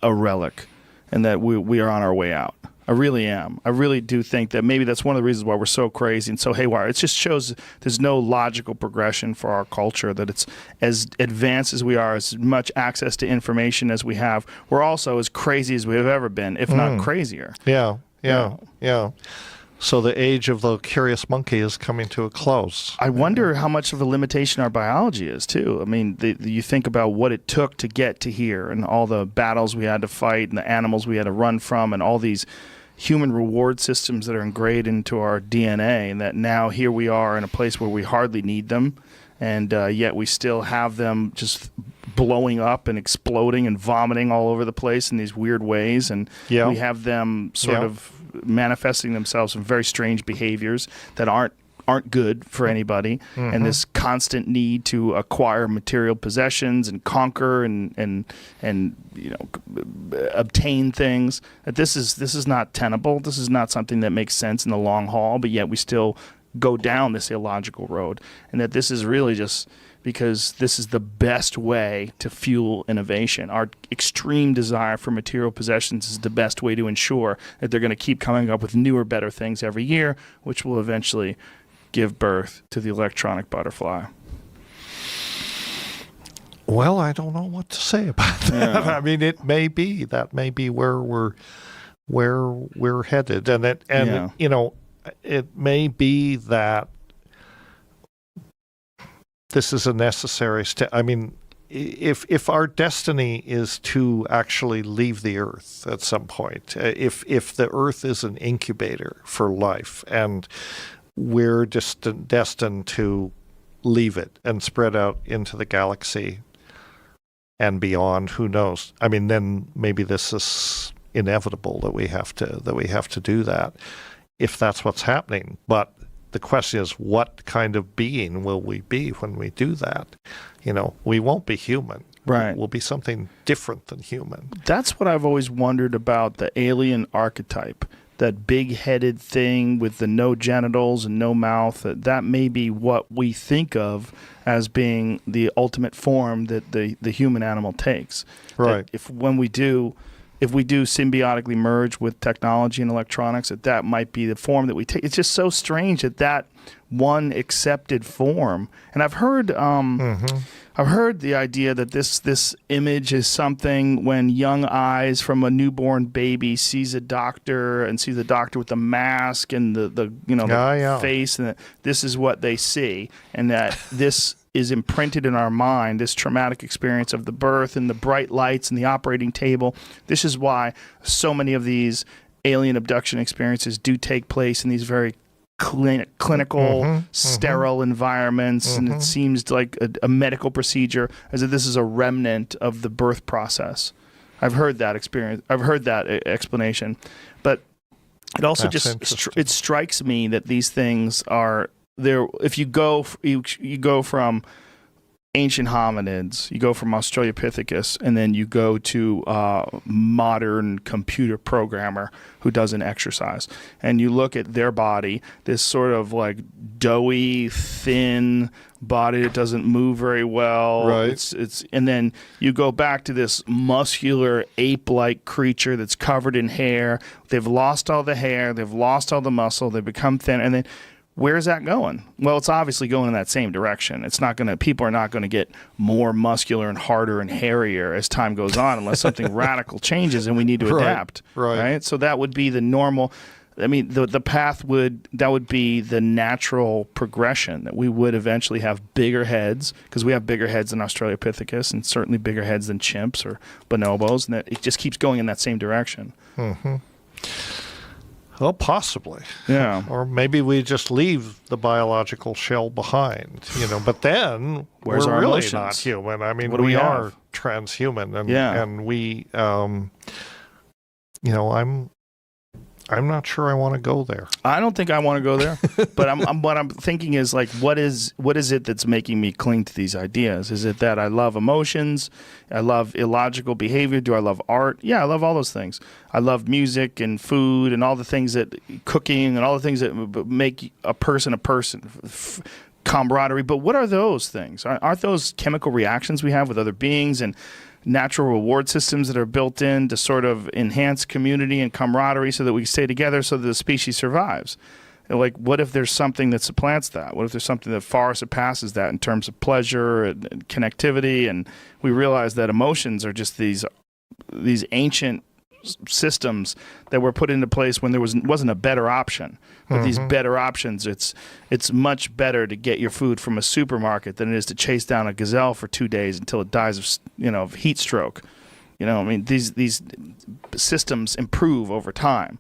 a relic and that we are on our way out. I really am. I really do think that maybe that's one of the reasons why we're so crazy and so haywire. It just shows there's no logical progression for our culture, that it's as advanced as we are, as much access to information as we have. We're also as crazy as we have ever been, if not crazier. Yeah. So the age of the curious monkey is coming to a close. I wonder how much of a limitation our biology is, too. I mean, you think about what it took to get to here, and all the battles we had to fight, and the animals we had to run from, and all these human reward systems that are ingrained into our DNA, and that now here we are in a place where we hardly need them, and yet we still have them just blowing up and exploding and vomiting all over the place in these weird ways, and we have them sort of manifesting themselves in very strange behaviors that aren't good for anybody, and this constant need to acquire material possessions and conquer and obtain things. That this is not tenable. This is not something that makes sense in the long haul, but yet we still go down this illogical road, and that this is really just because this is the best way to fuel innovation. Our extreme desire for material possessions is the best way to ensure that they're going to keep coming up with newer, better things every year, which will eventually give birth to the electronic butterfly. Well, I don't know what to say about that. Yeah. I mean, it may be where we're headed, and it may be that this is a necessary step. I mean, if our destiny is to actually leave the Earth at some point, if the Earth is an incubator for life, and we're just destined to leave it and spread out into the galaxy and beyond, who knows? I mean, then maybe this is inevitable that we have to do that, if that's what's happening. But the question is, what kind of being will we be when we do that? We won't be human. Right. We'll be something different than human. That's what I've always wondered about the alien archetype, that big-headed thing with the no genitals and no mouth, that may be what we think of as being the ultimate form that the human animal takes. Right. If we do symbiotically merge with technology and electronics, that might be the form that we take. It's just so strange that one accepted form. And I've heard the idea that this image is something when young eyes from a newborn baby sees a doctor and sees the doctor with the mask and the face, and this is what they see, and that this is imprinted in our mind, this traumatic experience of the birth and the bright lights and the operating table. This is why so many of these alien abduction experiences do take place in these very clinical, sterile environments, and it seems like a medical procedure, as if this is a remnant of the birth process. I've heard that experience. I've heard that explanation, but it also it strikes me that these things are there. If you go from ancient hominids, you go from Australopithecus, and then you go to modern computer programmer who doesn't exercise, and you look at their body, this sort of like doughy, thin body that doesn't move very well. Right. And then you go back to this muscular ape-like creature that's covered in hair. They've lost all the hair, they've lost all the muscle, they've become thin, and then where's that going? Well, it's obviously going in that same direction. People are not going to get more muscular and harder and hairier as time goes on unless something radical changes and we need to adapt. Right. So that would be the normal. I mean, the path that would be the natural progression, that we would eventually have bigger heads, because we have bigger heads than Australopithecus and certainly bigger heads than chimps or bonobos, and that it just keeps going in that same direction. Mm-hmm. Well, possibly. Yeah. Or maybe we just leave the biological shell behind, but then Where's we're our really emotions? not human. I mean, What do we we are have? transhuman, and we, I'm not sure I want to go there. I don't think I want to go there, but what I'm thinking is like, what is it that's making me cling to these ideas? Is it that I love emotions? I love illogical behavior? Do I love art? Yeah, I love all those things. I love music and food and all the things cooking and all the things that make a person, camaraderie. But what are those things? Aren't those chemical reactions we have with other beings and natural reward systems that are built in to sort of enhance community and camaraderie so that we stay together so that the species survives? Like, what if there's something that supplants that? What if there's something that far surpasses that in terms of pleasure and connectivity? And we realize that emotions are just these ancient systems that were put into place when there wasn't a better option. But these better options, it's much better to get your food from a supermarket than it is to chase down a gazelle for 2 days until it dies of heat stroke. I mean, these systems improve over time.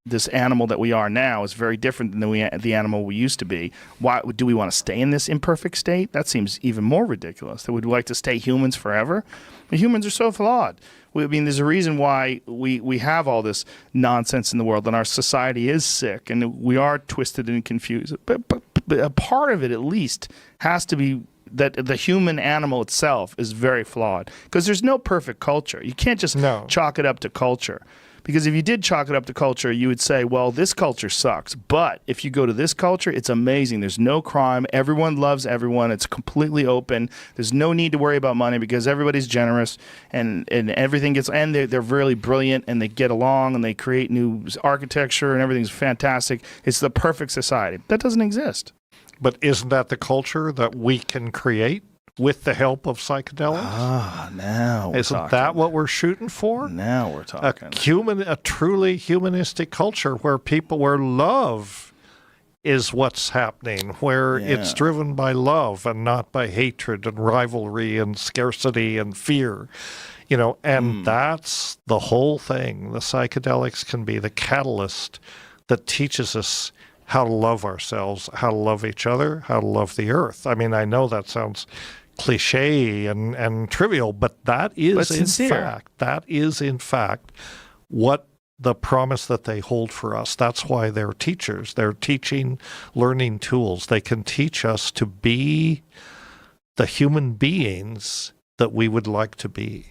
This animal that we are now is very different than the animal we used to be. Why do we want to stay in this imperfect state? That seems even more ridiculous. That we'd like to stay humans forever. But humans are so flawed. There's a reason why we have all this nonsense in the world, and our society is sick, and we are twisted and confused. But a part of it, at least, has to be that the human animal itself is very flawed, because there's no perfect culture. You can't just chalk it up to culture. Because if you did chalk it up to culture, you would say, well, this culture sucks. But if you go to this culture, it's amazing. There's no crime. Everyone loves everyone. It's completely open. There's no need to worry about money because everybody's generous and everything gets, and they're really brilliant and they get along and they create new architecture and everything's fantastic. It's the perfect society. That doesn't exist. But isn't that the culture that we can create with the help of psychedelics? Now we're Isn't talking. that what we're shooting for? Now we're talking. A truly humanistic culture where love is what's happening, where it's driven by love and not by hatred and rivalry and scarcity and fear. And that's the whole thing. The psychedelics can be the catalyst that teaches us how to love ourselves, how to love each other, how to love the earth. I mean, I know that sounds cliche and trivial, but that is in fact what the promise that they hold for us. That's why they're teachers. They're teaching, learning tools. They can teach us to be the human beings that we would like to be.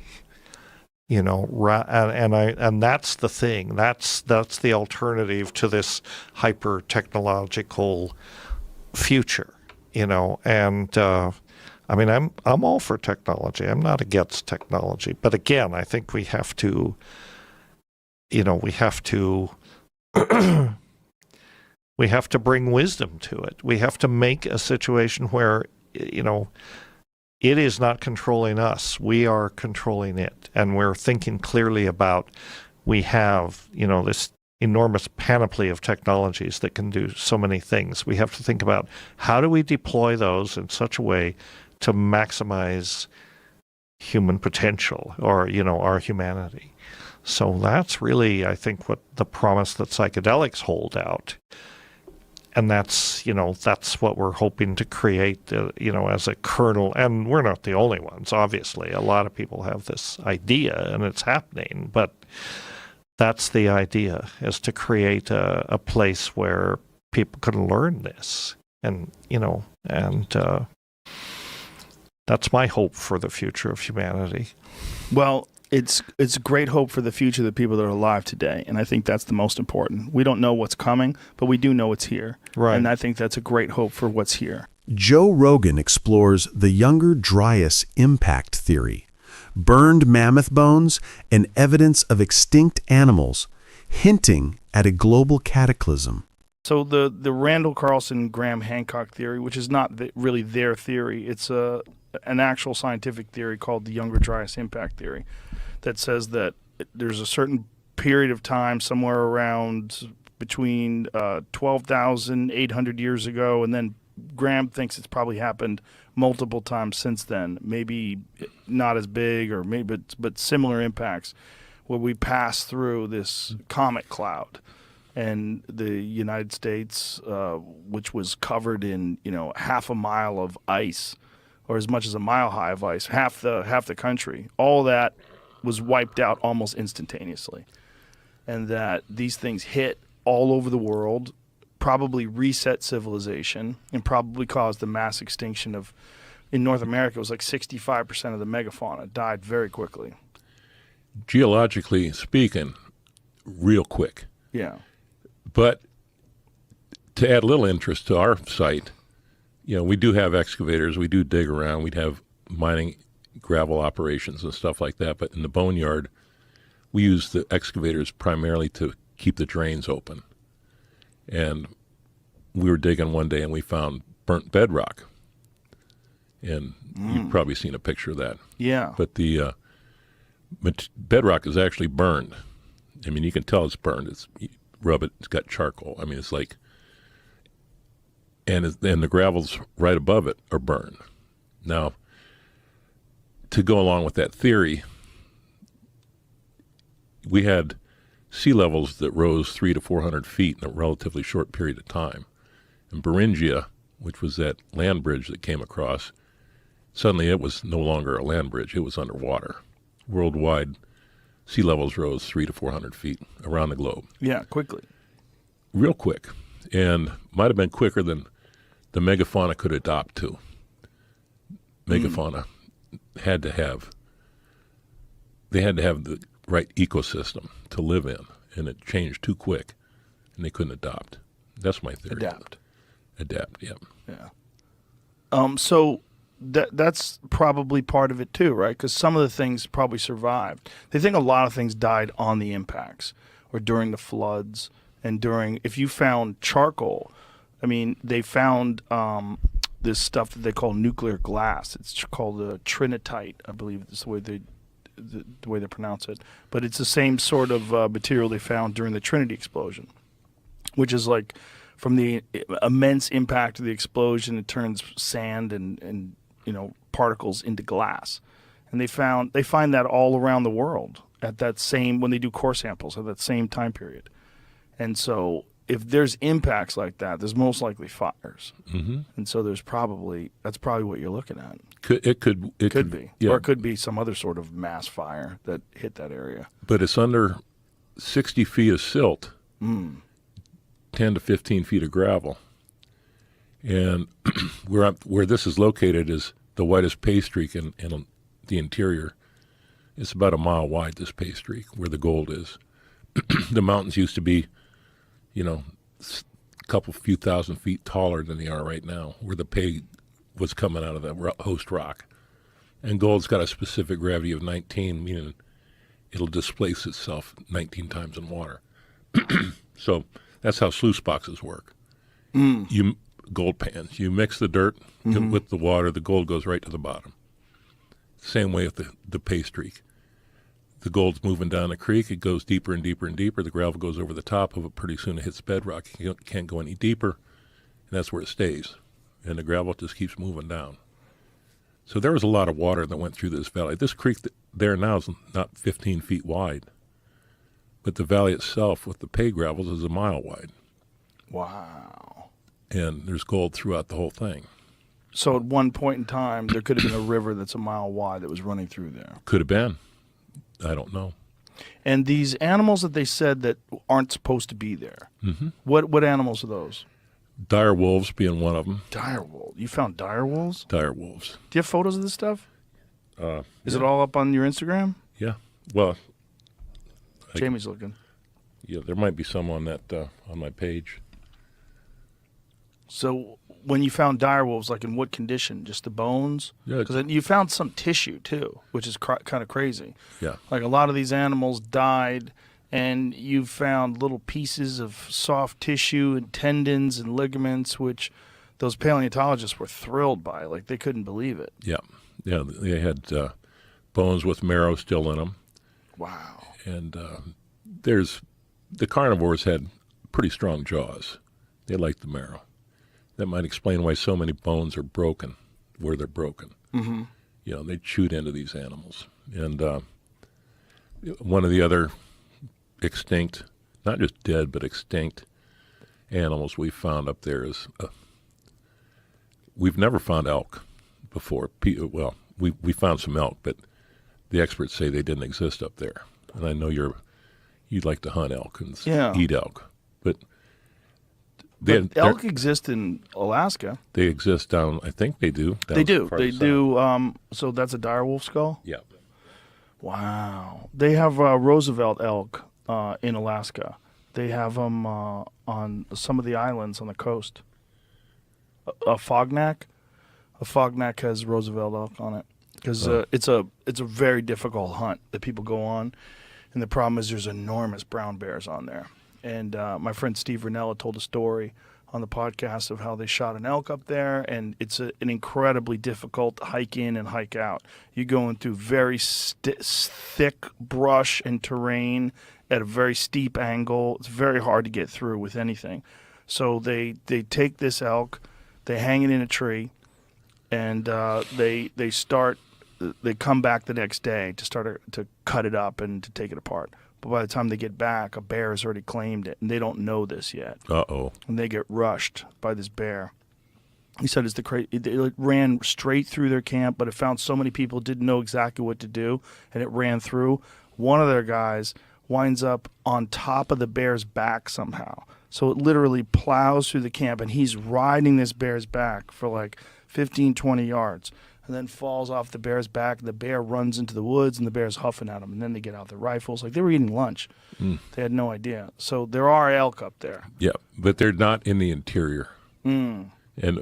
and that's the thing. That's the alternative to this hyper technological future, and I'm all for technology. I'm not against technology, but again, I think we have to we have to bring wisdom to it. We have to make a situation where it is not controlling us. We are controlling it, and we're thinking clearly about. We have this enormous panoply of technologies that can do so many things. We have to think about how do we deploy those in such a way to maximize human potential or, our humanity. So that's really, I think, what the promise that psychedelics hold out. And that's what we're hoping to create, as a kernel. And we're not the only ones, obviously. A lot of people have this idea, and it's happening. But that's the idea, is to create a place where people can learn this. And, that's my hope for the future of humanity. Well, it's great hope for the future of the people that are alive today, and I think that's the most important. We don't know what's coming, but we do know it's here. Right. And I think that's a great hope for what's here. Joe Rogan explores the Younger Dryas impact theory, burned mammoth bones, and evidence of extinct animals, hinting at a global cataclysm. So the Randall Carlson Graham Hancock theory, which is not really their theory, it's an actual scientific theory called the Younger Dryas impact theory, that says that there's a certain period of time somewhere around between 12,800 years ago, and then Graham thinks it's probably happened multiple times since then, maybe not as big or maybe but similar impacts, where we pass through this comet cloud. And the United States, which was covered in half a mile of ice, or as much as a mile high of ice, half the country, all that was wiped out almost instantaneously, and that these things hit all over the world, probably reset civilization, and probably caused the mass extinction of. In North America, it was like 65% of the megafauna died very quickly. Geologically speaking, real quick. Yeah. But to add a little interest to our site, we do have excavators. We do dig around. We'd have mining gravel operations and stuff like that. But in the boneyard, we use the excavators primarily to keep the drains open. And we were digging one day and we found burnt bedrock. And you've probably seen a picture of that. Yeah. But the bedrock is actually burned. I mean, you can tell it's burned. You rub it, it's got charcoal. I mean, it's like, and the gravels right above it are burned. Now, to go along with that theory, we had sea levels that rose 300 to 400 feet in a relatively short period of time. And Beringia, which was that land bridge that came across, suddenly it was no longer a land bridge, it was underwater. Worldwide, sea levels rose 300 to 400 feet around the globe. Yeah, quickly. Real quick. And might have been quicker than the megafauna could adopt to. Megafauna had to have the right ecosystem to live in, and it changed too quick, and they couldn't adopt. That's my theory. Adapt, yeah. Yeah. So that's probably part of it too, right? Because some of the things probably survived. They think a lot of things died on the impacts or during the floods and if you found charcoal, I mean, they found this stuff that they call nuclear glass. It's called trinitite, I believe is the way they pronounce it. But it's the same sort of material they found during the Trinity explosion, which is like from the immense impact of the explosion, it turns sand and particles into glass. And they find that all around the world when they do core samples at that same time period. And so if there's impacts like that, there's most likely fires. Mm-hmm. And so that's probably what you're looking at. It could be. Yeah. Or it could be some other sort of mass fire that hit that area. But it's under 60 feet of silt, 10 to 15 feet of gravel. And where this is located is the whitest pay streak in the interior It's about a mile wide, this pay streak, where the gold is. The mountains used to be, a few thousand feet taller than they are right now, where the pay was coming out of the host rock. And gold's got a specific gravity of 19, meaning it'll displace itself 19 times in water. So that's how sluice boxes work. Gold pans. You mix the dirt with the water, the gold goes right to the bottom. Same way with the pay streak. The gold's moving down the creek. It goes deeper and deeper and deeper. The gravel goes over the top of it. Pretty soon it hits bedrock. You can't go any deeper, and that's where it stays. And the gravel just keeps moving down. So there was a lot of water that went through this valley. This creek there now is not 15 feet wide, but the valley itself with the pay gravels is a mile wide. Wow. And there's gold throughout the whole thing. So at one point in time, there could have been a river that's a mile wide that was running through there. Could have been. I don't know. And these animals that they said that aren't supposed to be there, what animals are those? Dire wolves being one of them. Dire wolf. You found dire wolves? Dire wolves. Do you have photos of this stuff? Is it all up on your Instagram? Yeah. Well, Jamie's looking. Yeah, there might be some on that on my page. So when you found dire wolves, like in what condition? Just the bones? Yeah. Because you found some tissue too, which is kind of crazy. Yeah. Like a lot of these animals died, and you found little pieces of soft tissue and tendons and ligaments, which those paleontologists were thrilled by. Like they couldn't believe it. Yeah. Yeah, they had bones with marrow still in them. Wow. And the carnivores had pretty strong jaws. They liked the marrow. That might explain why so many bones are broken, where they're broken. They chewed into these animals. And one of the other extinct, not just dead, but extinct animals we found up there is, we've never found elk before. Well, we found some elk, but the experts say they didn't exist up there. And I know you'd like to hunt elk and eat elk, but elk exist in Alaska. They exist down. I think they do. They do. They do. So that's a direwolf skull. Yeah. Wow. They have Roosevelt elk in Alaska. They have them on some of the islands on the coast. A Fognak has Roosevelt elk on it because it's a very difficult hunt that people go on, and the problem is there's enormous brown bears on there. And my friend Steve Ranella told a story on the podcast of how they shot an elk up there, and it's an incredibly difficult hike in and hike out. You're going through very thick brush and terrain at a very steep angle. It's very hard to get through with anything. So they take this elk, they hang it in a tree, and they come back the next day to start to cut it up and to take it apart. But by the time they get back, a bear has already claimed it, and they don't know this yet. Uh-oh. And they get rushed by this bear. He said it ran straight through their camp, but it found so many people didn't know exactly what to do, and it ran through. One of their guys winds up on top of the bear's back somehow. So it literally plows through the camp, and he's riding this bear's back for like 15, 20 yards. And then falls off the bear's back. The bear runs into the woods, and the bear's huffing at him. And then they get out their rifles. Like they were eating lunch. They had no idea. So there are elk up there. Yeah, but they're not in the interior. And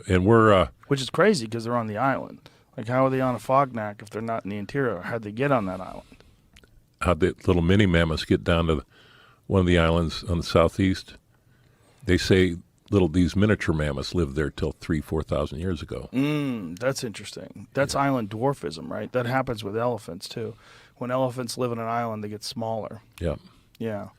we're... Which is crazy because they're on the island. Like how are they on a Fognak if they're not in the interior? How'd they get on that island? How'd the little mini mammoths get down to one of the islands on the southeast? They say these miniature mammoths lived there till 4,000 years ago. That's interesting. That's island dwarfism, right? That happens with elephants too. When elephants live on an island, they get smaller. Yeah. Yeah.